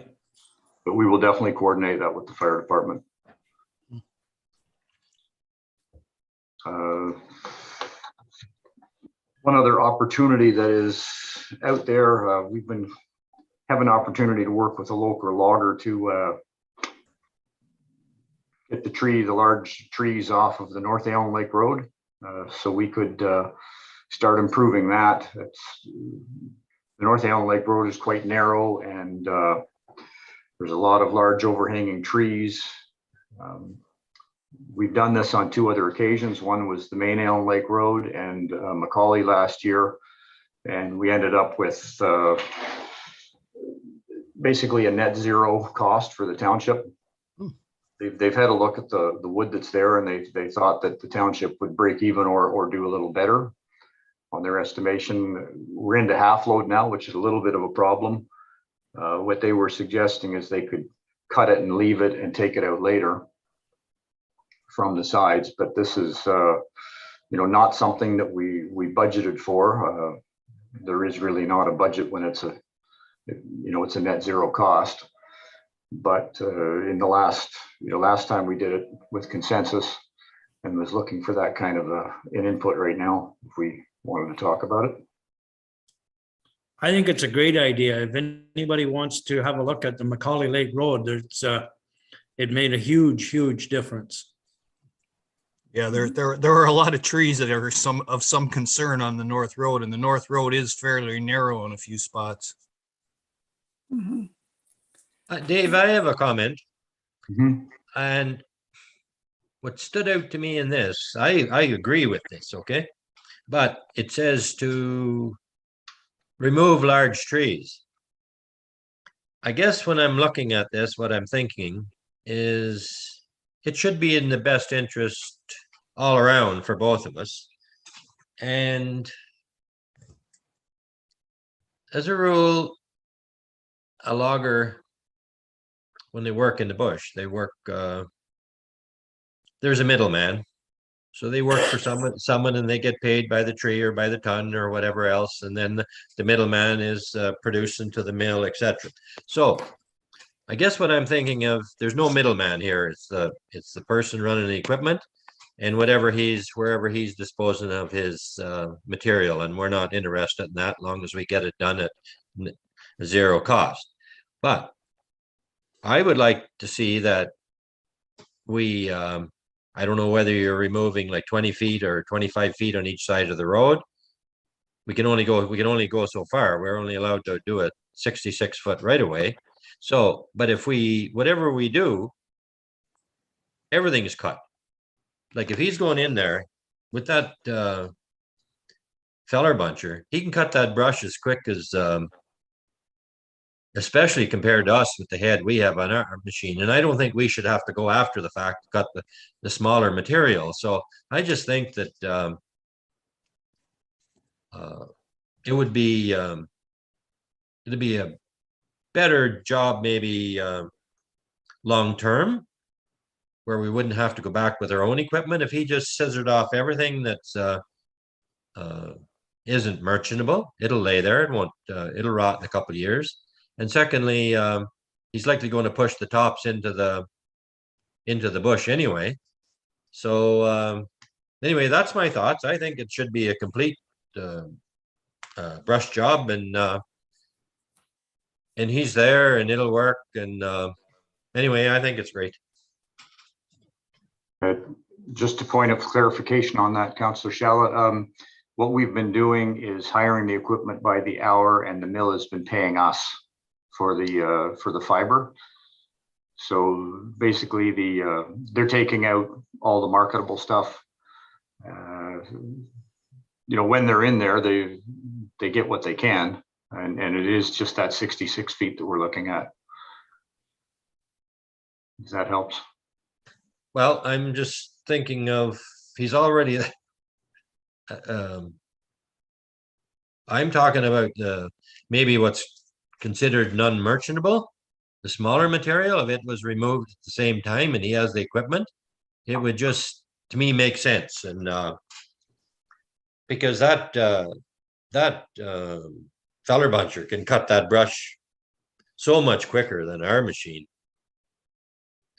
But we will definitely coordinate that with the fire department. One other opportunity that is out there, we've been having an opportunity to work with a local logger to get the large trees off of the North Allen Lake Road, so we could start improving that. The North Allen Lake Road is quite narrow, and there's a lot of large overhanging trees. We've done this on 2 other occasions. One was the main Allen Lake Road and Macaulay last year. And we ended up with basically a net zero cost for the township. They've had a look at the wood that's there, and they thought that the township would break even or do a little better on their estimation. We're into half load now, which is a little bit of a problem. What they were suggesting is they could cut it and leave it and take it out later from the sides, but this is not something that we budgeted for. There is really not a budget when it's a net zero cost. But in the last time we did it with consensus, and was looking for that kind of an input right now if we wanted to talk about it. I think it's a great idea. If anybody wants to have a look at the Macaulay Lake Road, it made a huge difference. Yeah, there are a lot of trees that are of some concern on the North Road, and the North Road is fairly narrow in a few spots. Mhm. Dave, I have a comment. Mhm. And what stood out to me in this, I agree with this, okay? But it says to remove large trees. I guess when I'm looking at this, what I'm thinking is it should be in the best interest all around for both of us. And as a rule, a logger, when they work in the bush, they work, there's a middleman. So they work for someone and they get paid by the tree or by the ton or whatever else. And then the middleman is producing to the mill, etc. So I guess what I'm thinking of, there's no middleman here. It's the person running the equipment and wherever he's disposing of his material. And we're not interested in that, as long as we get it done at zero cost. But I would like to see that we, I don't know whether you're removing like 20 feet or 25 feet on each side of the road. We can only go so far. We're only allowed to do it 66-foot right away. So, but if whatever we do, everything is cut. Like if he's going in there with that feller buncher, he can cut that brush as quick as, especially compared to us with the head we have on our machine. And I don't think we should have to go after the fact to cut the smaller material. So I just think that it would be it'd be a better job maybe long term, where we wouldn't have to go back with our own equipment if he just scissored off everything that's isn't merchantable. It'll lay there. It won't. It'll rot in a couple of years. And secondly, he's likely going to push the tops into the bush anyway. So anyway, that's my thoughts. I think it should be a complete brush job, and he's there and it'll work. And anyway, I think it's great. Just a point of clarification on that, Councillor Shalla. What we've been doing is hiring the equipment by the hour, and the mill has been paying us for the fiber. So basically, they're taking out all the marketable stuff. When they're in there, they get what they can, and it is just that 66 feet that we're looking at. Does that help? Well, I'm just thinking of, he's already, I'm talking about maybe what's considered non-merchantable, the smaller material. If it was removed at the same time and he has the equipment, it would just, to me, make sense. And because that feller buncher can cut that brush so much quicker than our machine.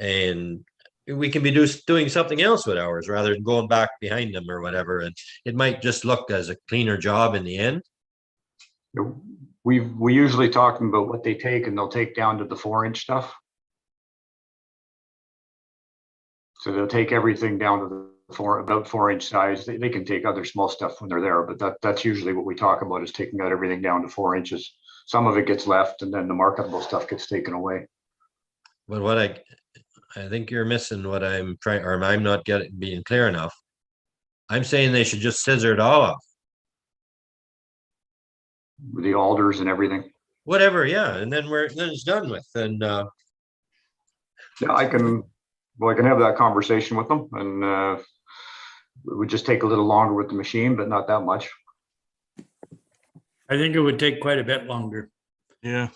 And we can be doing something else with ours rather than going back behind them or whatever. And it might just look as a cleaner job in the end. We usually talking about what they take, and they'll take down to the 4-inch stuff. So they'll take everything down to about 4-inch size. They can take other small stuff when they're there, but that's usually what we talk about, is taking out everything down to 4 inches. Some of it gets left, and then the marketable stuff gets taken away. But what I think you're missing what I'm trying, or I'm not being clear enough. I'm saying they should just scissor it all off. With the alders and everything. Whatever, yeah, and then it's done with. And yeah, I can have that conversation with them, and it would just take a little longer with the machine, but not that much. I think it would take quite a bit longer. Yeah.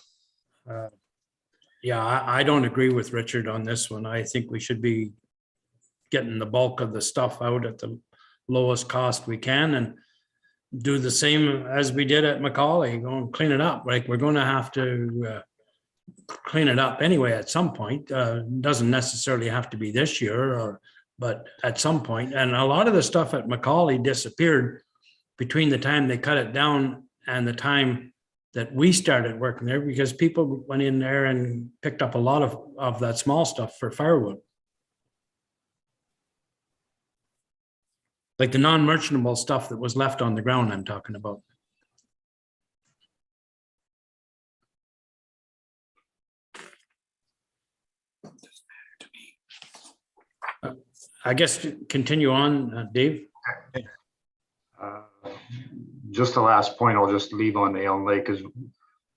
Yeah, I don't agree with Richard on this one. I think we should be getting the bulk of the stuff out at the lowest cost we can, and do the same as we did at Macaulay, go and clean it up. Like, we're going to have to clean it up anyway at some point. Doesn't necessarily have to be this year, but at some point. And a lot of the stuff at Macaulay disappeared between the time they cut it down and the time that we started working there, because people went in there and picked up a lot of that small stuff for firewood. Like the non-merchantable stuff that was left on the ground, I'm talking about. I guess continue on, Dave. Just the last point I'll just leave on the Elm Lake is,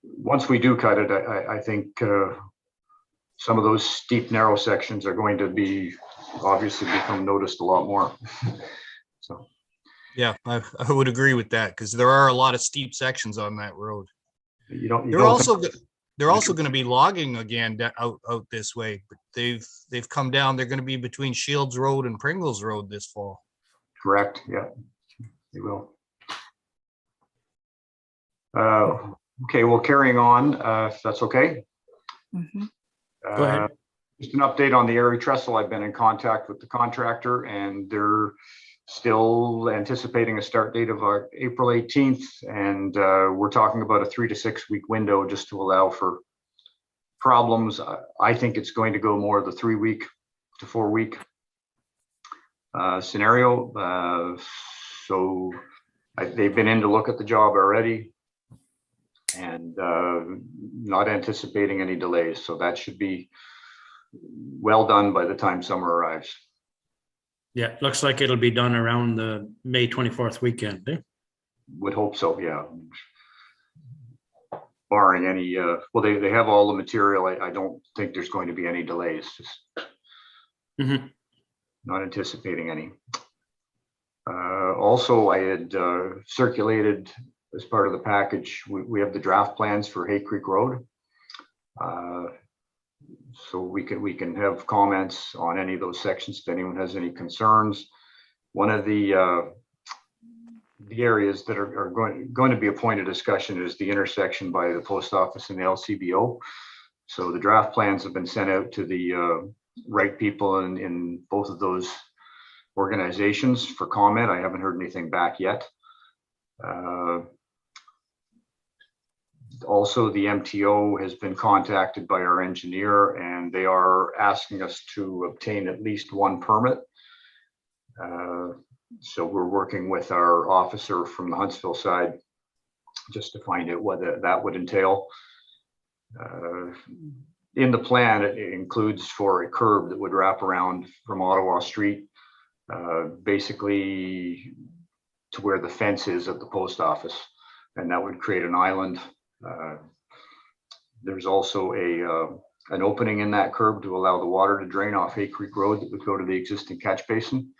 once we do cut it, I think some of those steep, narrow sections are going to be obviously become noticed a lot more. So, yeah, I would agree with that, because there are a lot of steep sections on that road. They're also going to be logging again out this way, but they've come down. They're going to be between Shields Road and Pringles Road this fall. Correct. Yeah, they will. Okay, well, carrying on, if that's okay. Mm-hmm. Go ahead. Just an update on the area trestle. I've been in contact with the contractor, and they're still anticipating a start date of April 18th. And we're talking about a 3 to 6 week window just to allow for problems. I think it's going to go more the 3 week to 4 week scenario. So they've been in to look at the job already, and not anticipating any delays. So that should be well done by the time summer arrives. Yeah, looks like it'll be done around the May 24th weekend. Eh? Would hope so, yeah. Barring any, well, they have all the material. I don't think there's going to be any delays. Just not anticipating any. Also, I had circulated as part of the package, we have the draft plans for Hay Creek Road. So we can have comments on any of those sections if anyone has any concerns. One of the the areas that are going to be a point of discussion is the intersection by the post office and the LCBO. So the draft plans have been sent out to the right people in both of those organizations for comment. I haven't heard anything back yet. Also, the MTO has been contacted by our engineer, and they are asking us to obtain at least one permit. So we're working with our officer from the Huntsville side just to find out what that would entail. In the plan, it includes for a curb that would wrap around from Ottawa Street, basically to where the fence is at the post office, and that would create an island. There's also an opening in that curb to allow the water to drain off Hay Creek Road that would go to the existing catch basin.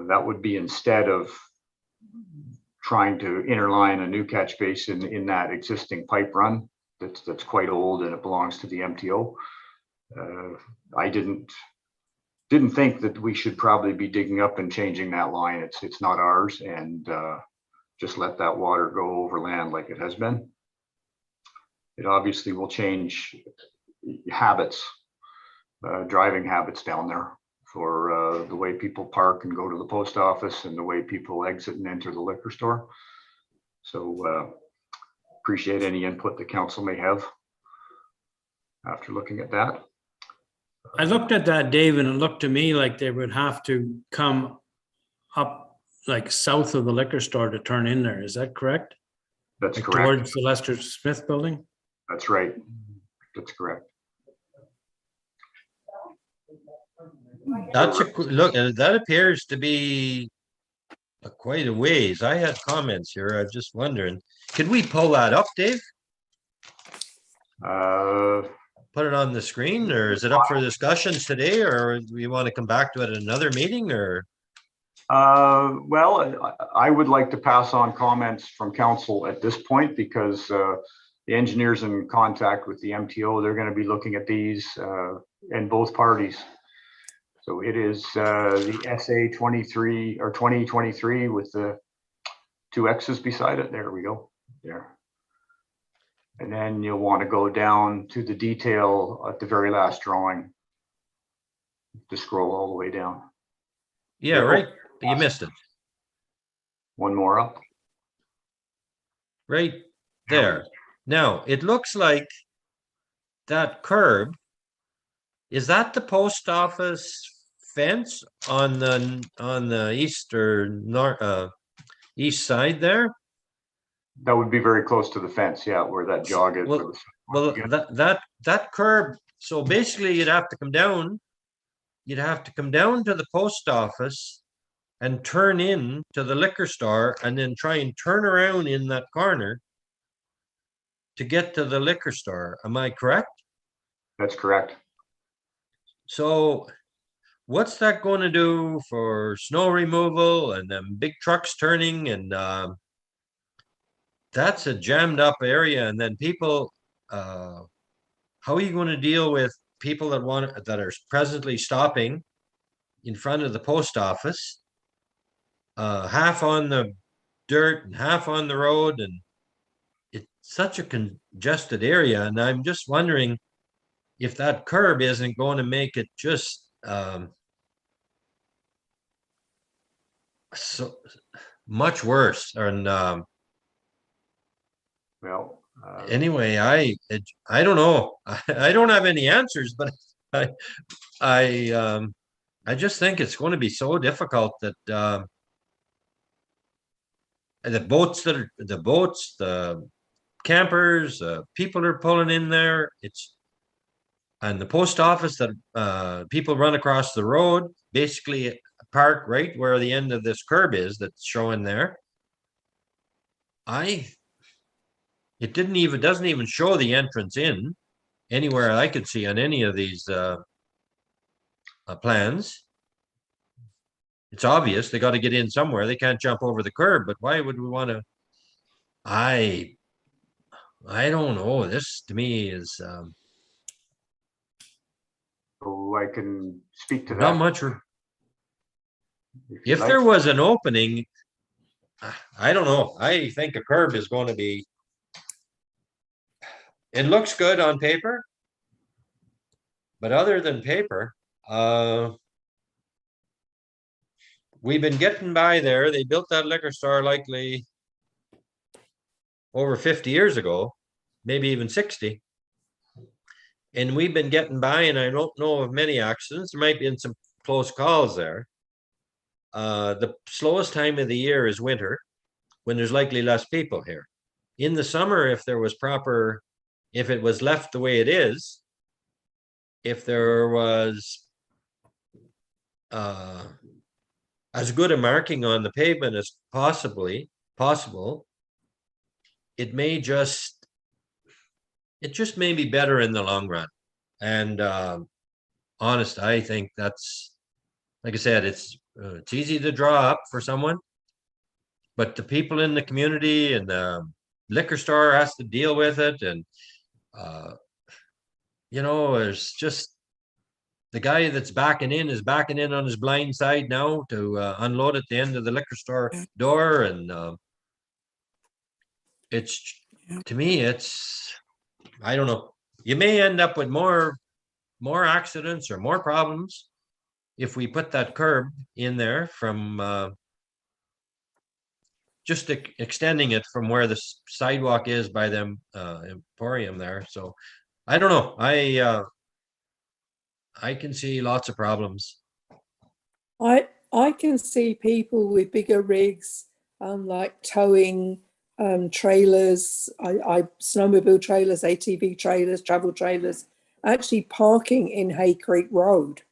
That would be instead of trying to interline a new catch basin in that existing pipe run that's quite old and it belongs to the MTO. I didn't think that we should probably be digging up and changing that line. It's not ours, and just let that water go over land like it has been. It obviously will change habits, driving habits down there for the way people park and go to the post office and the way people exit and enter the liquor store. So appreciate any input the council may have after looking at that. I looked at that, Dave, and it looked to me like they would have to come up like south of the liquor store to turn in there. Is that correct? That's like correct. Towards the Lester Smith building? That's right. That's correct. That's a look. That appears to be quite a ways. I had comments here. I'm just wondering, could we pull that up, Dave? Put it on the screen, or is it up for discussions today, or do you want to come back to it at another meeting, or? Well, I would like to pass on comments from council at this point because the engineers in contact with the MTO, they're going to be looking at these in both parties. So it is the SA 23 or 2023 with the 2 X's beside it. There we go. There. And then you'll want to go down to the detail at the very last drawing to scroll all the way down. Yeah, right. You missed it. One more up. Right there. Now, it looks like that curb, is that the post office fence on the east or north, east side there? That would be very close to the fence, yeah, where that jog is. Well, that curb, so basically you'd have to come down to the post office and turn in to the liquor store and then try and turn around in that corner to get to the liquor store. Am I correct? That's correct. So what's that going to do for snow removal and then big trucks turning, and that's a jammed up area, and then people, how are you going to deal with people that are presently stopping in front of the post office, half on the dirt and half on the road, and it's such a congested area, and I'm just wondering if that curb isn't going to make it just so much worse. And well, anyway, I don't know. I don't have any answers, but I just think it's going to be so difficult that the boats, the campers, people are pulling in there. And the post office that people run across the road, basically park right where the end of this curb is that's showing there. It doesn't even show the entrance in anywhere I could see on any of these plans. It's obvious they got to get in somewhere. They can't jump over the curb, but why would we want to? I don't know. This to me is so I can speak to that. not much. If there was an opening I don't know. I think a curb is going to be, it looks good on paper, but other than paper, we've been getting by there. They built that liquor store likely over 50 years ago, maybe even 60. And we've been getting by, and I don't know of many accidents. There might be some close calls there. The slowest time of the year is winter, when there's likely less people here. In the summer, if there was proper, if it was left the way it is, if there was as good a marking on the pavement as possible, it just may be better in the long run. And honest, I think that's, like I said, it's easy to draw up for someone, but the people in the community and the liquor store has to deal with it. And you know, there's just, the guy that's backing in is backing in on his blind side now to unload at the end of the liquor store door. And it's, to me, it's, I don't know. You may end up with more accidents or more problems if we put that curb in there from just extending it from where the sidewalk is by the emporium there. So I don't know. I can see lots of problems. I can see people with bigger rigs, like towing trailers, snowmobile trailers, ATV trailers, travel trailers, actually parking in Hay Creek Road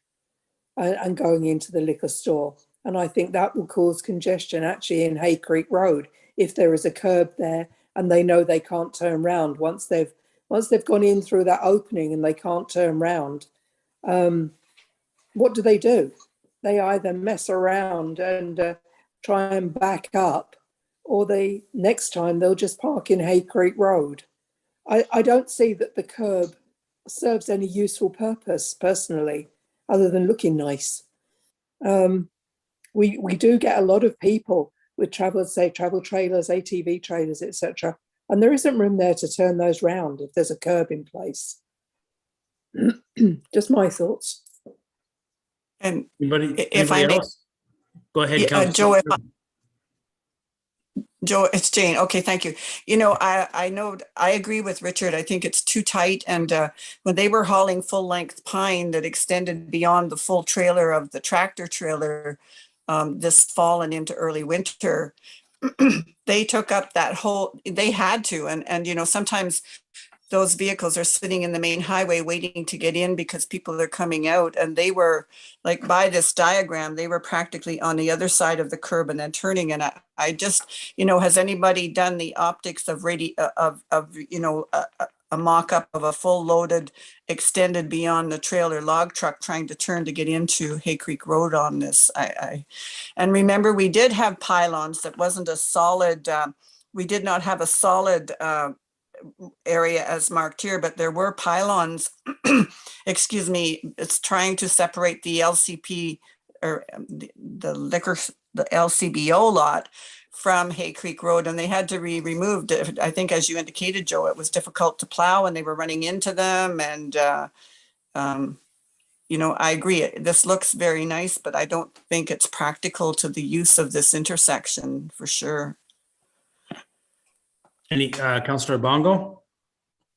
and going into the liquor store. And I think that will cause congestion actually in Hay Creek Road if there is a curb there and they know they can't turn round once they've gone in through that opening and they can't turn round. What do? They either mess around and try and back up, or next time they'll just park in Hay Creek Road. I don't see that the curb serves any useful purpose personally, other than looking nice. We do get a lot of people with travel trailers, ATV trailers, etc., and there isn't room there to turn those round if there's a curb in place. Just my thoughts. And Anybody if I may, else? Go ahead, Yeah, Councillor. Joe, it's Jane. Okay, thank you. You know, I know I agree with Richard. I think it's too tight. And when they were hauling full length pine that extended beyond the full trailer of the tractor trailer this fall and into early winter, they took up that whole, they had to. And you know, sometimes those vehicles are sitting in the main highway waiting to get in because people are coming out, and they were like, by this diagram, they were practically on the other side of the curb and then turning. And I just, you know, has anybody done the optics of you know, a mock-up of a full loaded extended beyond the trailer log truck trying to turn to get into Hay Creek Road on this? And remember, we did have pylons that wasn't a solid, we did not have a solid area as marked here, but there were pylons, excuse me, it's trying to separate the LCP or the LCBO lot from Hay Creek Road, and they had to be removed. I think, as you indicated, Joe, it was difficult to plow and they were running into them. And, you know, I agree. This looks very nice, but I don't think it's practical to the use of this intersection for sure. Any Councillor Bongo?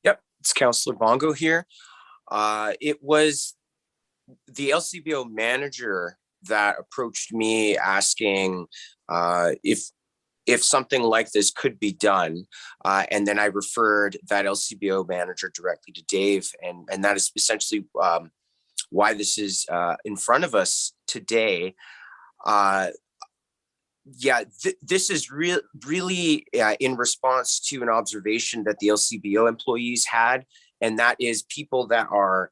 Yep, it's Councillor Bongo here. It was the LCBO manager that approached me asking if something like this could be done. And then I referred that LCBO manager directly to Dave. And that is essentially why this is in front of us today. Yeah, this is really in response to an observation that the LCBO employees had, and that is people that are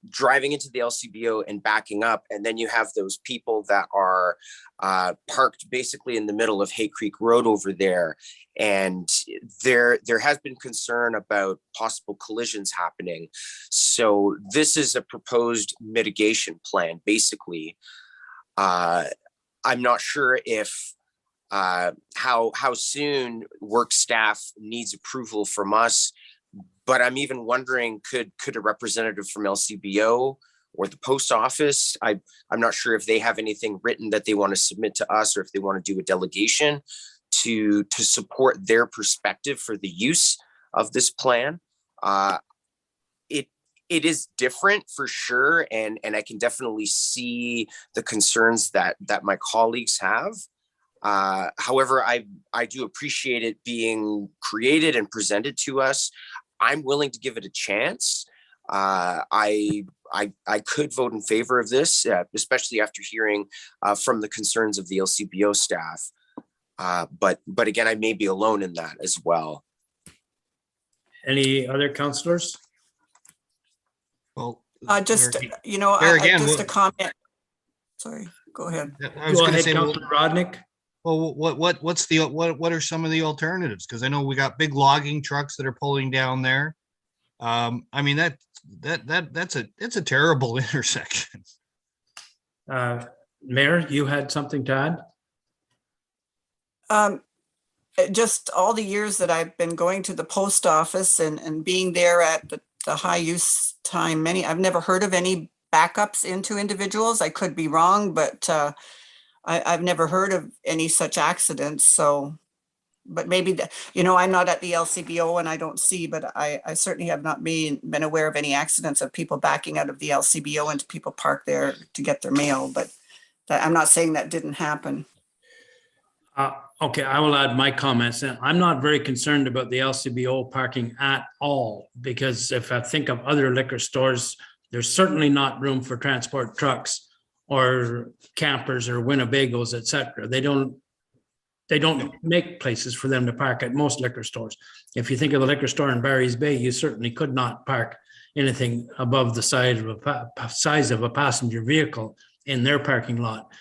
driving into the LCBO and backing up, and then you have those people that are parked basically in the middle of Hay Creek Road over there, and there has been concern about possible collisions happening. So this is a proposed mitigation plan, basically. I'm not sure if how soon work staff needs approval from us. But I'm even wondering, could a representative from LCBO or the post office, I'm not sure if they have anything written that they want to submit to us, or if they want to do a delegation to support their perspective for the use of this plan. It is different for sure, and I can definitely see the concerns that my colleagues have. However, I do appreciate it being created and presented to us. I'm willing to give it a chance. I could vote in favor of this, especially after hearing from the concerns of the LCBO staff. But again, I may be alone in that as well. Any other councillors? Well, Just, there- you know, there again, just a what- comment. Sorry, go ahead. I was Go going to ahead, say, well, Councillor Rodnick. what are some of the alternatives? Because I know we got big logging trucks that are pulling down there. I mean, that's a terrible intersection. Mayor, you had something to add? Just all the years that I've been going to the post office and being there at the high use time, I've never heard of any backups into individuals. I could be wrong, but I've never heard of any such accidents. So, but maybe, I'm not at the LCBO and I don't see, but I certainly have not been aware of any accidents of people backing out of the LCBO and people parked there to get their mail. But I'm not saying that didn't happen. Okay, I will add my comments. I'm not very concerned about the LCBO parking at all, because if I think of other liquor stores, there's certainly not room for transport trucks or campers or Winnebagos, etc. They don't make places for them to park at most liquor stores. If you think of the liquor store in Barry's Bay, you certainly could not park anything above the size of a passenger vehicle in their parking lot.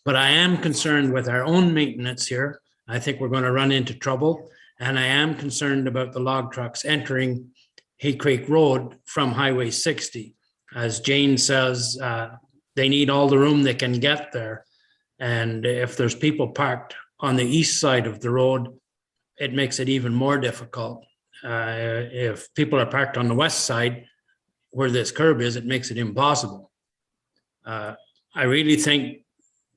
But I am concerned with our own maintenance here. I think we're going to run into trouble. And I am concerned about the log trucks entering Hay Creek Road from Highway 60. As Jane says, they need all the room they can get there. And if there's people parked on the east side of the road, it makes it even more difficult. If people are parked on the west side, where this curb is, it makes it impossible. I really think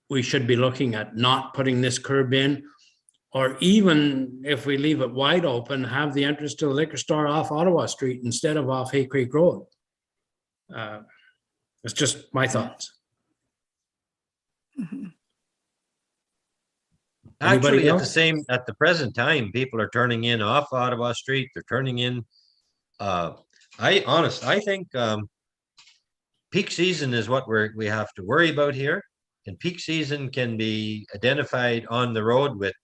we should be looking at not putting this curb in, or even if we leave it wide open, have the entrance to the liquor store off Ottawa Street instead of off Hay Creek Road. It's just my thoughts. Mhm. Actually, Anybody at the present time, people are turning in off Ottawa Street. They're turning in. I think peak season is what we have to worry about here. And peak season can be identified on the road with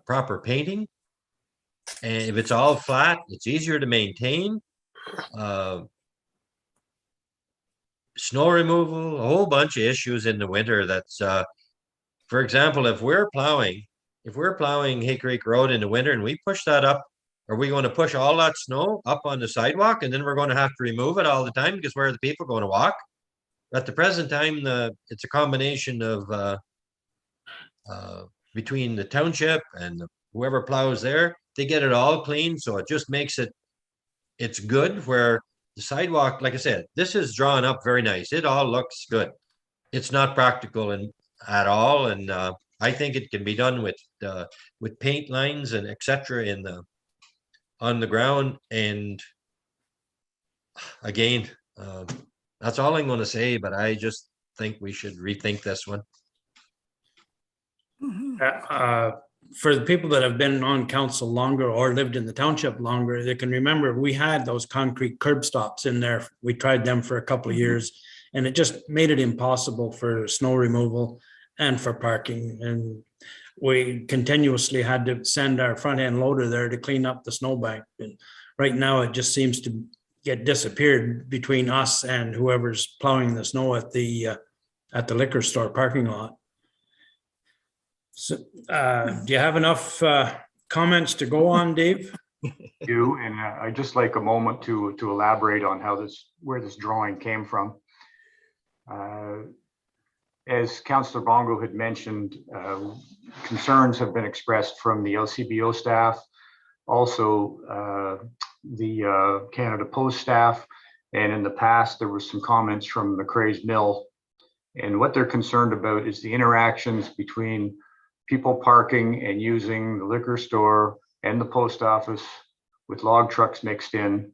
proper painting. And if it's all flat, it's easier to maintain. Snow removal, a whole bunch of issues in the winter. That's, for example, if we're plowing Hay Creek Road in the winter and we push that up, are we going to push all that snow up on the sidewalk and then we're going to have to remove it all the time because where are the people going to walk? At the present time, it's a combination of between the township and whoever plows there, they get it all clean. So it just makes it's good where the sidewalk, like I said, this is drawn up very nice. It all looks good. It's not practical at all. And I think it can be done with paint lines and etc. on the ground. And again, that's all I'm going to say, but I just think we should rethink this one. For the people that have been on council longer or lived in the township longer, they can remember we had those concrete curb stops in there. We tried them for a couple of years and it just made it impossible for snow removal and for parking. And we continuously had to send our front end loader there to clean up the snowbank. And right now it just seems to get disappeared between us and whoever's plowing the snow at the liquor store parking lot. So, do you have enough comments to go on, Dave? And I'd just like a moment to elaborate on where this drawing came from. as Councillor Bongo had mentioned, concerns have been expressed from the LCBO staff, also the Canada Post staff, and in the past there were some comments from McCrae's Mill. And what they're concerned about is the interactions between people parking and using the liquor store and the post office with log trucks mixed in.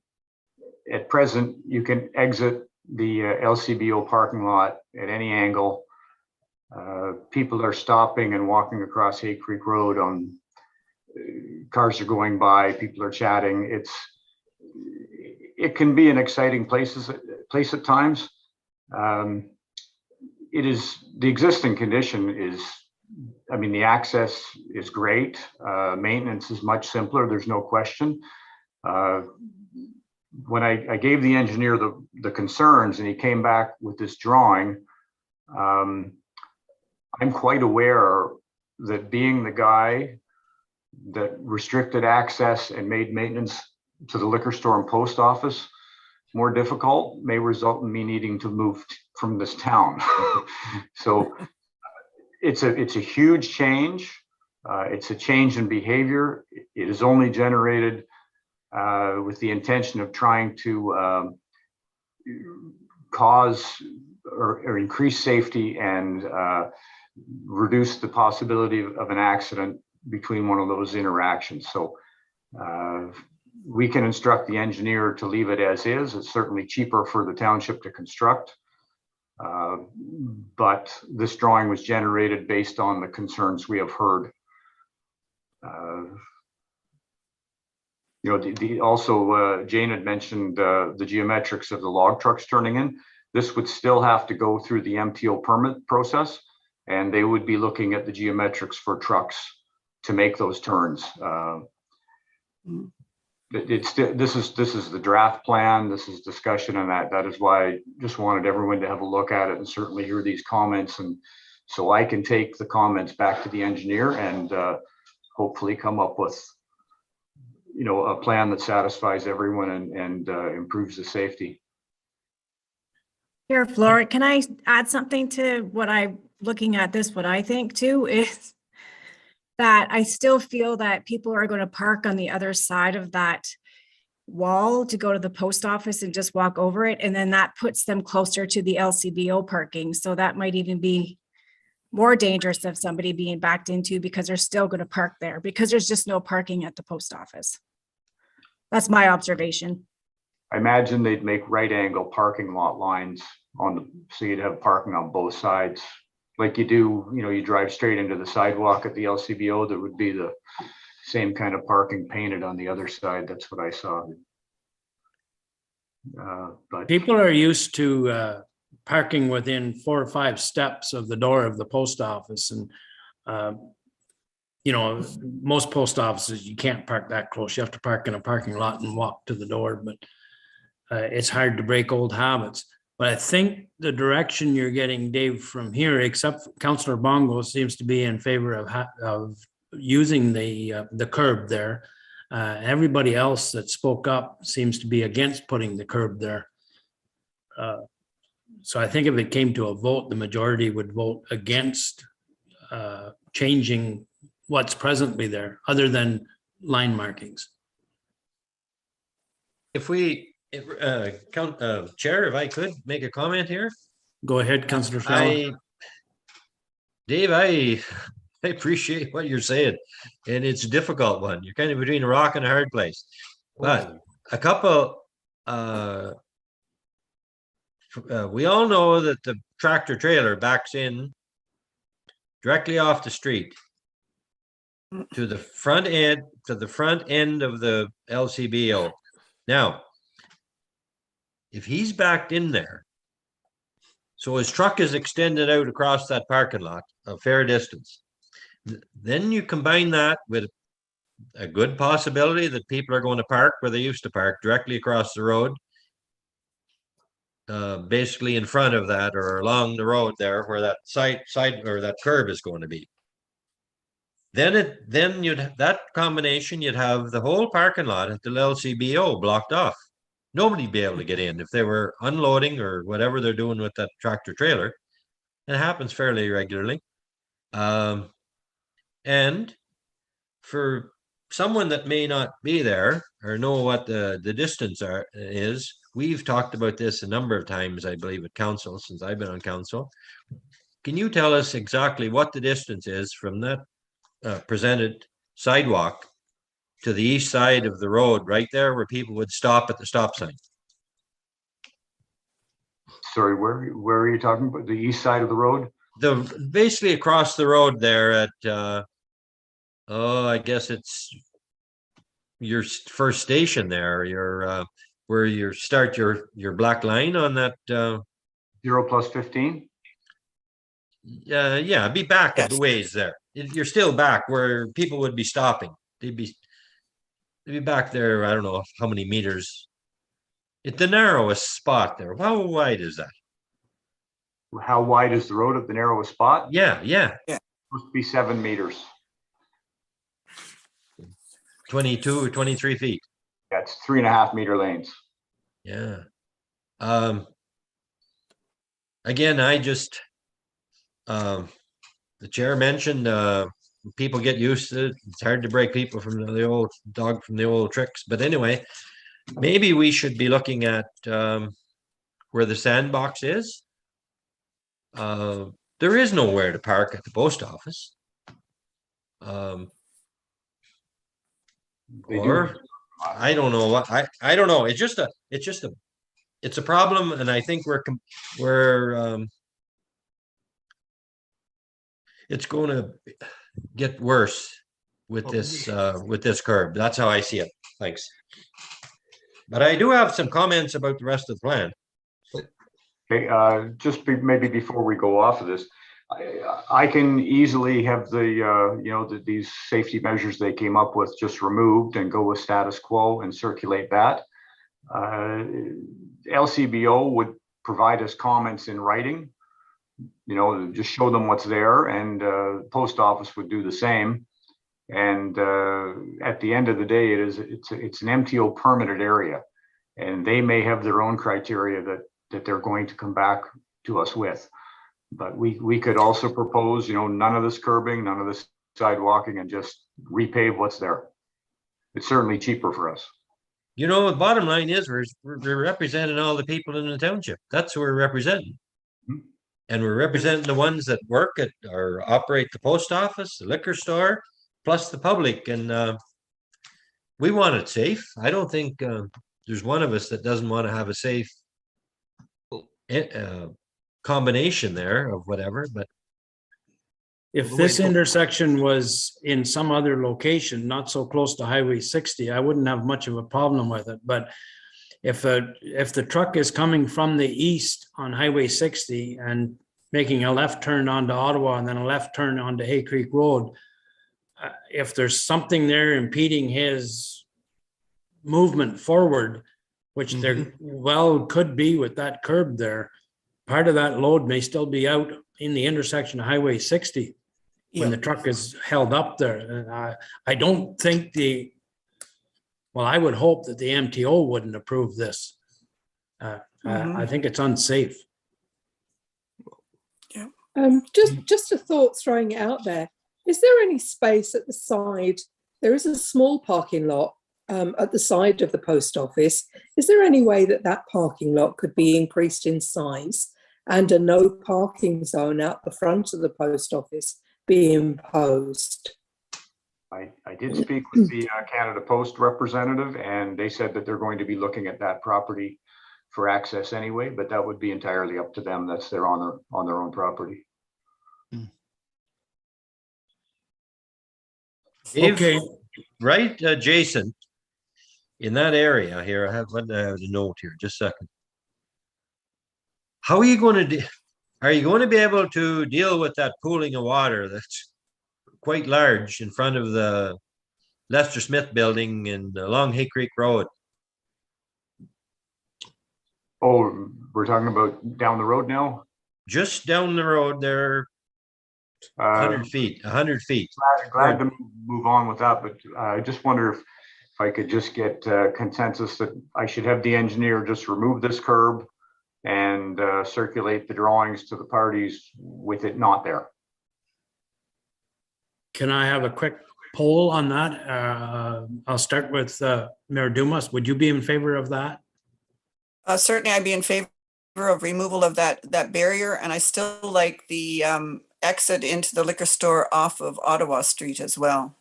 At present, you can exit the LCBO parking lot at any angle. People are stopping and walking across Hay Creek Road on cars are going by, people are chatting. It can be an exciting place at times. It is, the existing condition is, I mean, the access is great. Maintenance is much simpler, there's no question. When I gave the engineer the concerns and he came back with this drawing, I'm quite aware that being the guy that restricted access and made maintenance to the liquor store and post office more difficult may result in me needing to move from this town. So it's a huge change. It's a change in behavior. It is only generated with the intention of trying to cause or increase safety and reduce the possibility of an accident between one of those interactions. So we can instruct the engineer to leave it as is. It's certainly cheaper for the township to construct. But this drawing was generated based on the concerns we have heard. You know, also Jane had mentioned the geometrics of the log trucks turning in. This would still have to go through the MTO permit process, and they would be looking at the geometrics for trucks to make those turns. This is the draft plan. This is discussion, and that is why I just wanted everyone to have a look at it and certainly hear these comments, and so I can take the comments back to the engineer and hopefully come up with, you know, a plan that satisfies everyone and improves the safety. Here, Flora, can I add something to what I'm looking at this? What I think too is that I still feel that people are going to park on the other side of that wall to go to the post office and just walk over it. And then that puts them closer to the LCBO parking. So that might even be more dangerous of somebody being backed into because they're still going to park there because there's just no parking at the post office. That's my observation. I imagine they'd make right angle parking lot lines on the, so you'd have parking on both sides. Like you do, you know, you drive straight into the sidewalk at the LCBO, there would be the same kind of parking painted on the other side. That's what I saw. But People are used to parking within 4 or 5 steps of the door of the post office. And, you know, most post offices, you can't park that close. You have to park in a parking lot and walk to the door, but it's hard to break old habits. But I think the direction you're getting, Dave, from here, except Councillor Bongo seems to be in favor of using the curb there. Everybody else that spoke up seems to be against putting the curb there. So I think if it came to a vote, the majority would vote against changing what's presently there, other than line markings. Chair, if I could make a comment here. Go ahead, Councillor Fowler. Dave, I appreciate what you're saying, and it's a difficult one. You're kind of between a rock and a hard place. But a couple, we all know that the tractor trailer backs in directly off the street to the front end of the LCBO. Now, if he's backed in there, so his truck is extended out across that parking lot a fair distance, then you combine that with a good possibility that people are going to park where they used to park, directly across the road, basically in front of that or along the road there where that side or that curb is going to be. Then you'd, that combination, you'd have the whole parking lot at the LCBO blocked off. Nobody'd be able to get in if they were unloading or whatever they're doing with that tractor trailer. It happens fairly regularly. And for someone that may not be there or know what the distance is, we've talked about this a number of times, I believe, at council since I've been on council. Can you tell us exactly what the distance is from that presented sidewalk to the east side of the road, right there where people would stop at the stop sign? Sorry, where are you talking about? The east side of the road? Basically across the road there at I guess it's your first station there, your where you start your black line on that 0+15? Yeah, be back a ways there. You're still back where people would be stopping. They'd be back there, I don't know how many meters. It's the narrowest spot there. How wide is that? How wide is the road at the narrowest spot? Yeah. Supposed to be 7 meters. 22 or 23 feet. That's 3.5 meter lanes. Yeah. Again, I just the chair mentioned people get used to it. It's hard to break people from the old dog from the old tricks. But anyway, maybe we should be looking at where the sandbox is. There is nowhere to park at the post office. Or I don't know what I don't know. It's a problem, and I think we're it's going to get worse with this curb. That's how I see it. Thanks. But I do have some comments about the rest of the plan. Okay, maybe before we go off of this, I can easily have these safety measures they came up with just removed and go with status quo and circulate that. LCBO would provide us comments in writing, just show them what's there, and post office would do the same. And at the end of the day, it's an MTO permitted area, and they may have their own criteria that they're going to come back to us with. But we could also propose, none of this curbing, none of this sidewalking, and just repave what's there. It's certainly cheaper for us. The bottom line is we're representing all the people in the township. That's who we're representing. Mm-hmm. And we're representing the ones that work at or operate the post office, the liquor store, plus the public. And we want it safe. I don't think there's one of us that doesn't want to have a safe combination there of whatever. But if this intersection was in some other location, not so close to Highway 60, I wouldn't have much of a problem with it. But if the truck is coming from the east on Highway 60 and making a left turn onto Ottawa and then a left turn onto Hay Creek Road, if there's something there impeding his movement forward, which there well could be with that curb there, part of that load may still be out in the intersection of Highway 60 when the truck is held up there. And I don't think I would hope that the MTO wouldn't approve this. I think it's unsafe. Just a thought, throwing it out there. Is there any space at the side? There is a small parking lot at the side of the post office. Is there any way that parking lot could be increased in size and a no parking zone out the front of the post office be imposed? I did speak with the Canada Post representative, and they said that they're going to be looking at that property for access anyway, but that would be entirely up to them. That's their on their own property. Okay, right adjacent in that area here. I have a note here. Just a second. How are you going to are you going to be able to deal with that pooling of water that's quite large in front of the Lester Smith building and along Hay Creek Road? Oh, we're talking about down the road now? Just down the road there, 100 feet, 100 feet. Glad to move on with that, but I just wonder if I could just get consensus that I should have the engineer just remove this curb and circulate the drawings to the parties with it not there. Can I have a quick poll on that? I'll start with Mayor Dumas. Would you be in favor of that? Certainly, I'd be in favor of removal of that barrier, and I still like the exit into the liquor store off of Ottawa Street as well.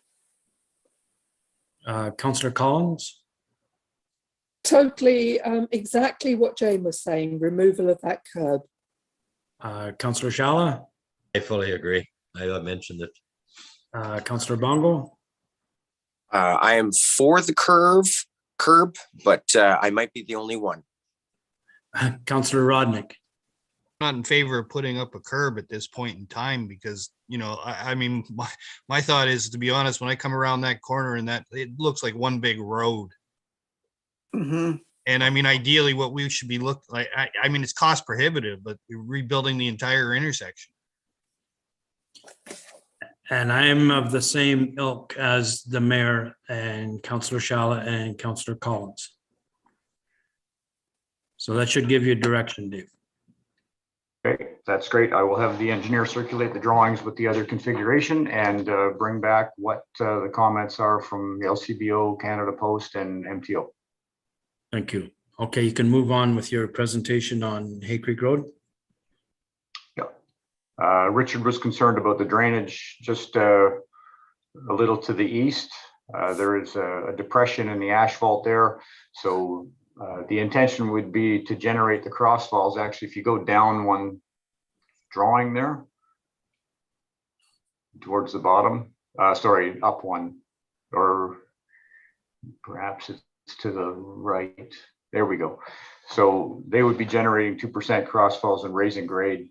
Councillor Collins? Totally, exactly what Jane was saying, removal of that curb. Councillor Shala? I fully agree. I mentioned it. Councillor Bongo? I am for the curb, but I might be the only one. Councillor Rodnick? Not in favor of putting up a curb at this point in time because, you know, I mean, my thought is, to be honest, when I come around that corner and that, it looks like one big road. Mm-hmm. And I mean, ideally what we should be looking like, I mean, it's cost prohibitive, but rebuilding the entire intersection. And I am of the same ilk as the mayor and Councillor Shala and Councillor Collins. So that should give you direction, Dave. Okay, that's great. I will have the engineer circulate the drawings with the other configuration and bring back what the comments are from the LCBO, Canada Post, and MTO. Thank you. Okay, you can move on with your presentation on Hay Creek Road. Yeah. Richard was concerned about the drainage just a little to the east. There is a depression in the asphalt there. So the intention would be to generate the crossfalls. Actually, if you go down one drawing there towards the bottom, sorry, up one, or perhaps it's to the right. There we go. So they would be generating 2% crossfalls and raising grade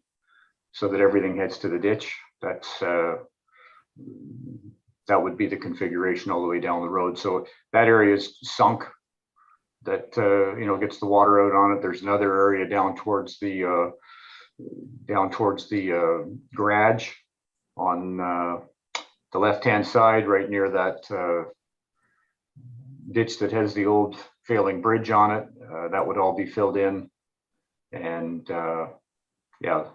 so that everything heads to the ditch. That's that would be the configuration all the way down the road. So that area is sunk. That you know, gets the water out on it. There's another area down towards the garage on the left-hand side, right near that ditch that has the old failing bridge on it. That would all be filled in, and yeah,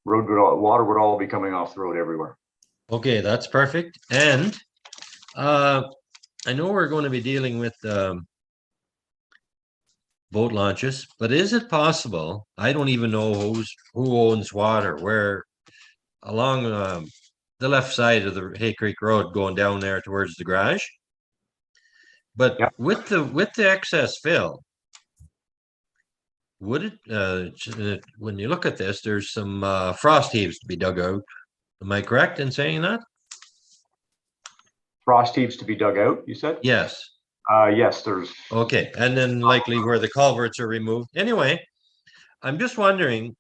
water would all be coming off the road everywhere. Okay, that's perfect. And I know we're going to be dealing with boat launches, but is it possible? I don't even know who owns what or where along the left side of the Hay Creek Road going down there towards the garage. But Yep. with the excess fill, would it when you look at this, there's some frost heaves to be dug out. Am I correct in saying that? Frost heaves to be dug out, you said? Yes. Yes, there's. Okay, and then likely where the culverts are removed. Anyway, I'm just wondering,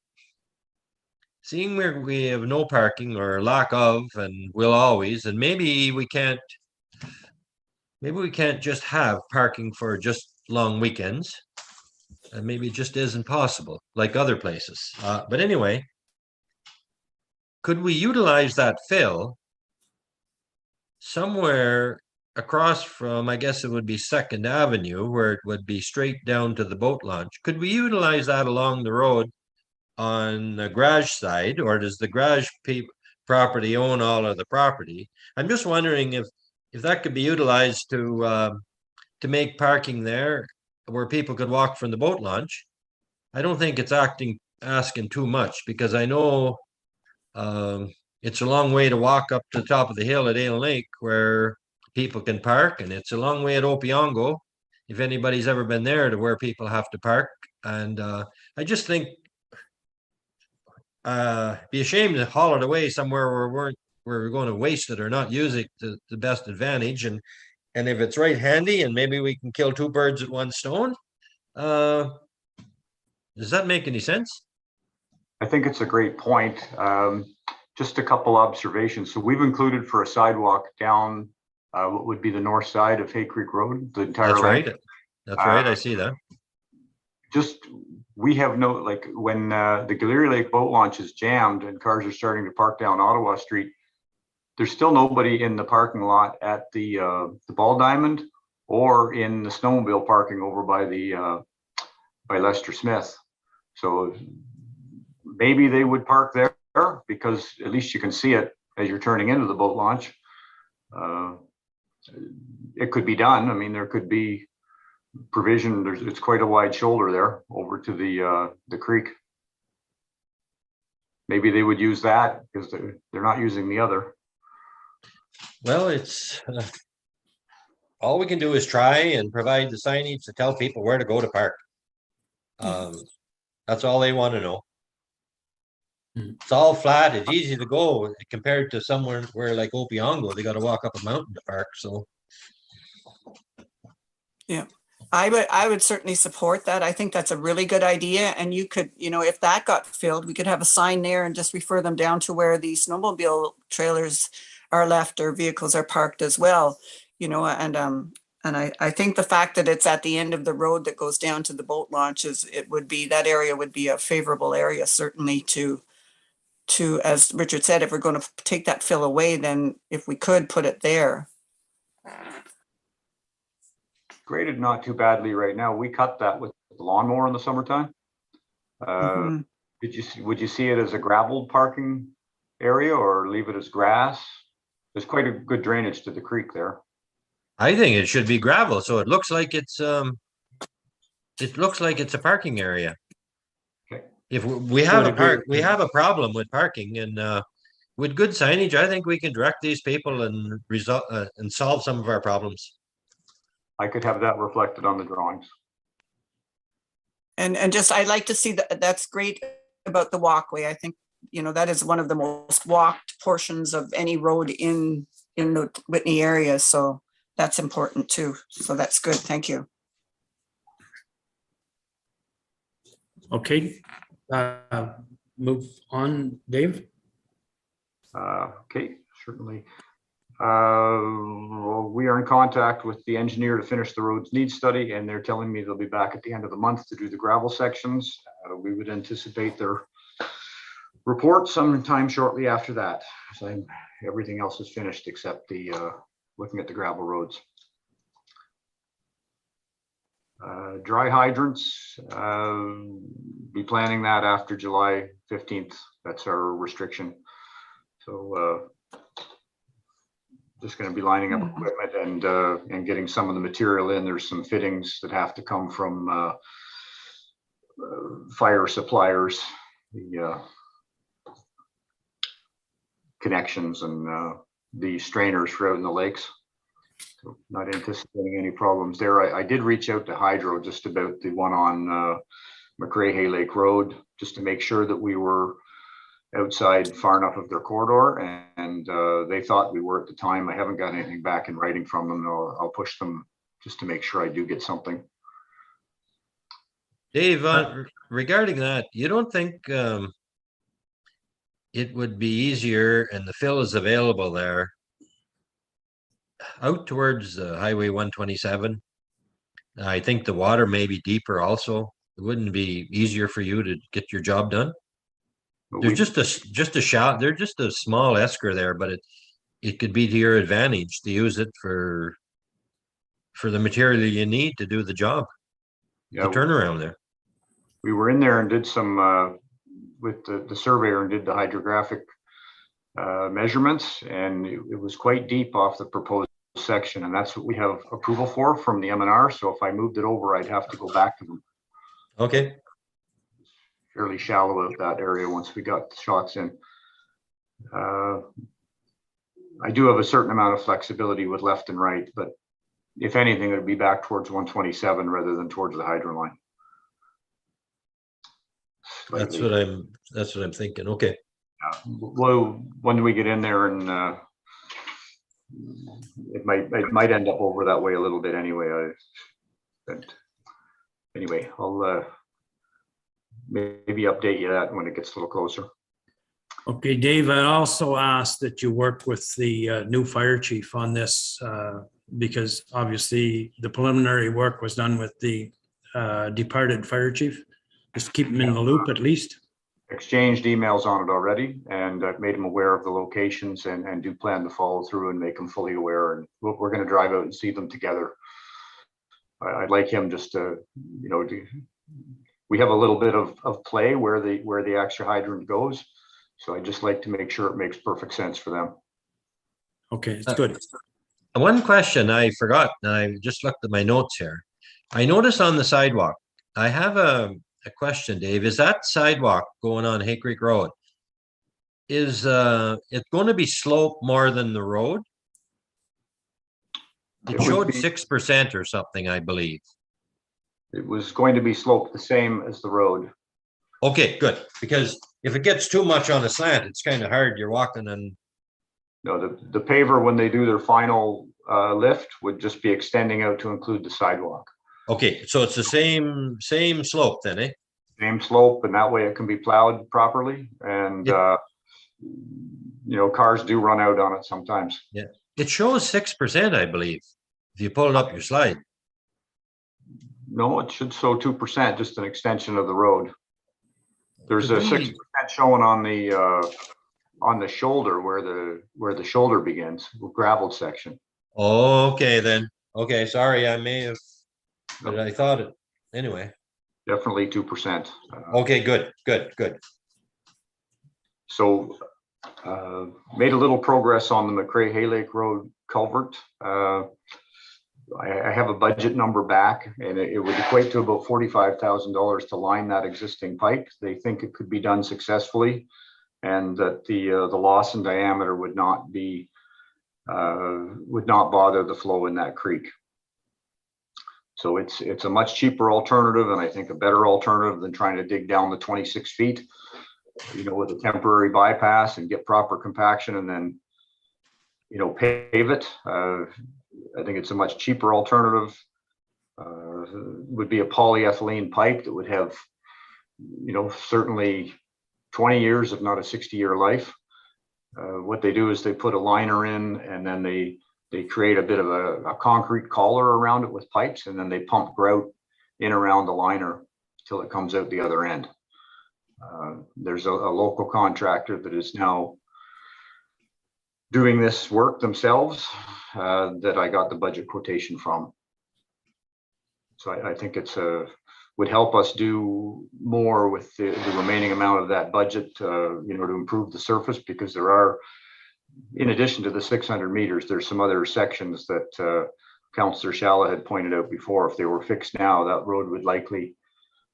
seeing where we have no parking or lack of, and will always, and maybe we can't just have parking for just long weekends. And maybe it just isn't possible, like other places. But anyway, could we utilize that fill somewhere across from, I guess it would be 2nd Avenue, where it would be straight down to the boat launch? Could we utilize that along the road on the garage side, or does the garage property own all of the property? I'm just wondering if that could be utilized to make parking there where people could walk from the boat launch. I don't think it's asking too much, because I know it's a long way to walk up to the top of the hill at Ale Lake where people can park, and it's a long way at Opiongo, if anybody's ever been there, to where people have to park. And I just think be ashamed to haul it away somewhere where we're going to waste it or not use it to the best advantage. And if it's right handy, and maybe we can kill 2 birds with 1 stone, does that make any sense? I think it's a great point. Just a couple observations. So we've included for a sidewalk down what would be the north side of Hay Creek Road, the entire That's length. right. That's right. I see that. Just, we have no, like, when the Gallery Lake boat launch is jammed and cars are starting to park down Ottawa Street, there's still nobody in the parking lot at the Ball Diamond or in the snowmobile parking over by by Lester Smith. So maybe they would park there because at least you can see it as you're turning into the boat launch. It could be done. I mean, there could be provision. It's quite a wide shoulder there over to the creek. Maybe they would use that because they're not using the other. Well, it's all we can do is try and provide the signage to tell people where to go to park. That's all they want to know. It's all flat. It's easy to go compared to somewhere where like Opiongo, they got to walk up a mountain to park. So, yeah, I would certainly support that. I think that's a really good idea. And you could, you know, if that got filled, we could have a sign there and just refer them down to where the snowmobile trailers are left or vehicles are parked as well, you know, and I think the fact that it's at the end of the road that goes down to the boat launches, that area would be a favorable area, certainly to, as Richard said, if we're going to take that fill away, then if we could put it there. Graded not too badly right now. We cut that with the lawnmower in the summertime. Would you see it as a gravel parking area or leave it as grass? There's quite a good drainage to the creek there. I think it should be gravel, so it looks like it's a parking area. Okay. If we have a problem with parking, and with good signage, I think we can direct these people and solve some of our problems. I could have that reflected on the drawings. And just, I'd like to see that. That's great about the walkway. I think, you know, that is one of the most walked portions of any road in the Whitney area. So that's important too. So that's good. Thank you. Okay, move on, Dave. Okay, certainly. Well, we are in contact with the engineer to finish the roads needs study, and they're telling me they'll be back at the end of the month to do the gravel sections. We would anticipate their report sometime shortly after that. So everything else is finished except the looking at the gravel roads. Dry hydrants, be planning that after July 15th. That's our restriction. So just going to be lining up equipment and getting some of the material in. There's some fittings that have to come from fire suppliers, the connections and the strainers for out in the lakes. So not anticipating any problems there. I did reach out to Hydro just about the one on McRae Lake Road, just to make sure that we were outside far enough of their corridor, and they thought we were at the time. I haven't got anything back in writing from them. I'll push them just to make sure I do get something. Dave, regarding that, you don't think it would be easier, and the fill is available there, out towards Highway 127? I think the water may be deeper also. It wouldn't be easier for you to get your job done? There's just a shot. There's just a small esker there, but it could be to your advantage to use it for the material you need to do the job. Yeah, the turnaround there. We were in there and did some with the surveyor and did the hydrographic measurements, and it was quite deep off the proposed section, and that's what we have approval for from the M&R. So if I moved it over, I'd have to go back to them. Okay. Fairly shallow out that area once we got the shots in. I do have a certain amount of flexibility with left and right, but if anything, it would be back towards 127 rather than towards the hydro line. Slightly. That's what I'm thinking. Okay. Well, when do we get in there, and it might end up over that way a little bit anyway. But anyway, I'll maybe update you that when it gets a little closer. Okay, Dave, I also asked that you work with the new fire chief on this because obviously the preliminary work was done with the departed fire chief. Just keep him in the loop at least. Exchanged emails on it already, and I've made him aware of the locations and do plan to follow through and make them fully aware. And we're going to drive out and see them together. I'd like him just to, you know, to we have a little bit of play where the extra hydrant goes. So I just like to make sure it makes perfect sense for them. Okay, it's good. One question I forgot, and I just looked at my notes here. I noticed on the sidewalk, I have a question, Dave. Is that sidewalk going on Hay Creek Road? Is it going to be sloped more than the road? It showed 6% or something, I believe. It was going to be sloped the same as the road. Okay, good. Because if it gets too much on a slant, it's kind of hard. You're walking and. No, the paver, when they do their final lift, would just be extending out to include the sidewalk. Okay, so it's the same slope then, eh? Same slope, and that way it can be plowed properly. And you know, cars do run out on it sometimes. Yeah, it shows 6%, I believe, if you pull it up your slide. No, it should show 2%, just an extension of the road. There's a 6% showing on the shoulder where the shoulder begins, the gravel section. Okay, then. Okay, sorry, I may have, but I thought it anyway. Definitely 2%. Okay, good. So made a little progress on the McCrae Hay Lake Road culvert. I have a budget number back, and it would equate to about $45,000 to line that existing pipe. They think it could be done successfully, and that the loss in diameter would not bother the flow in that creek. So it's a much cheaper alternative, and I think a better alternative than trying to dig down the 26 feet, you know, with a temporary bypass and get proper compaction and then, you know, pave it. I think it's a much cheaper alternative. Would be a polyethylene pipe that would have, you know, certainly 20 years, if not a 60-year life. What they do is they put a liner in, and then they create a bit of a concrete collar around it with pipes, and then they pump grout in around the liner till it comes out the other end. There's a local contractor that is now doing this work themselves that I got the budget quotation from. So I think it's would help us do more with the remaining amount of that budget, you know, to improve the surface, because there are, in addition to the 600 meters, there's some other sections that Councillor Shalla had pointed out before. If they were fixed now, that road would likely,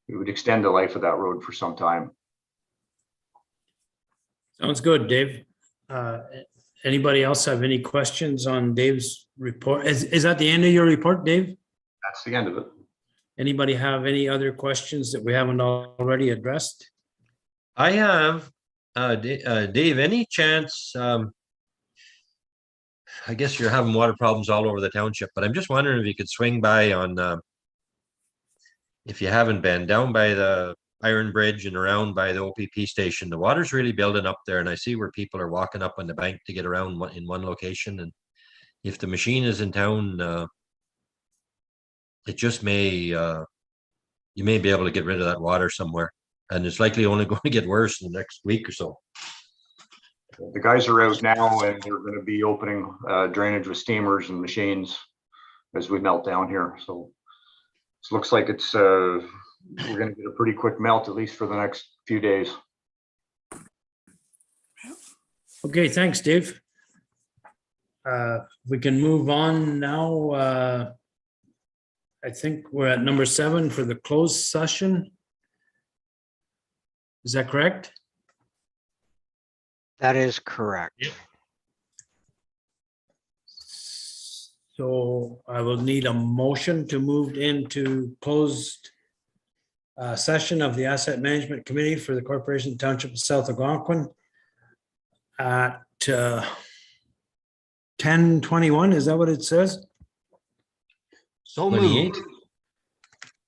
it would extend the life of that road for some time. Sounds good, Dave. Anybody else have any questions on Dave's report? Is that the end of your report, Dave? That's the end of it. Anybody have any other questions that we haven't already addressed? I have, Dave, any chance, I guess you're having water problems all over the township, but I'm just wondering if you could swing by on, if you haven't been, down by the Iron Bridge and around by the OPP station. The water's really building up there, and I see where people are walking up on the bank to get around in one location. And if the machine is in town, it just may, you may be able to get rid of that water somewhere, and it's likely only going to get worse in the next week or so. The guys are out now, and they're going to be opening drainage with steamers and machines as we melt down here. So it looks like it's we're going to get a pretty quick melt, at least for the next few days. Okay, thanks, Dave. We can move on now. I think we're at number 7 for the closed session. Is that correct? That is correct. Yep. So I will need a motion to move into closed session of the Asset Management Committee for the Corporation Township of South Algonquin at 10:21. Is that what it says? So moved.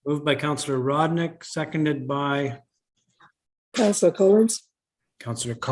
Moved by Councillor Rodnick, seconded by Councillor Collins. Councillor Collins.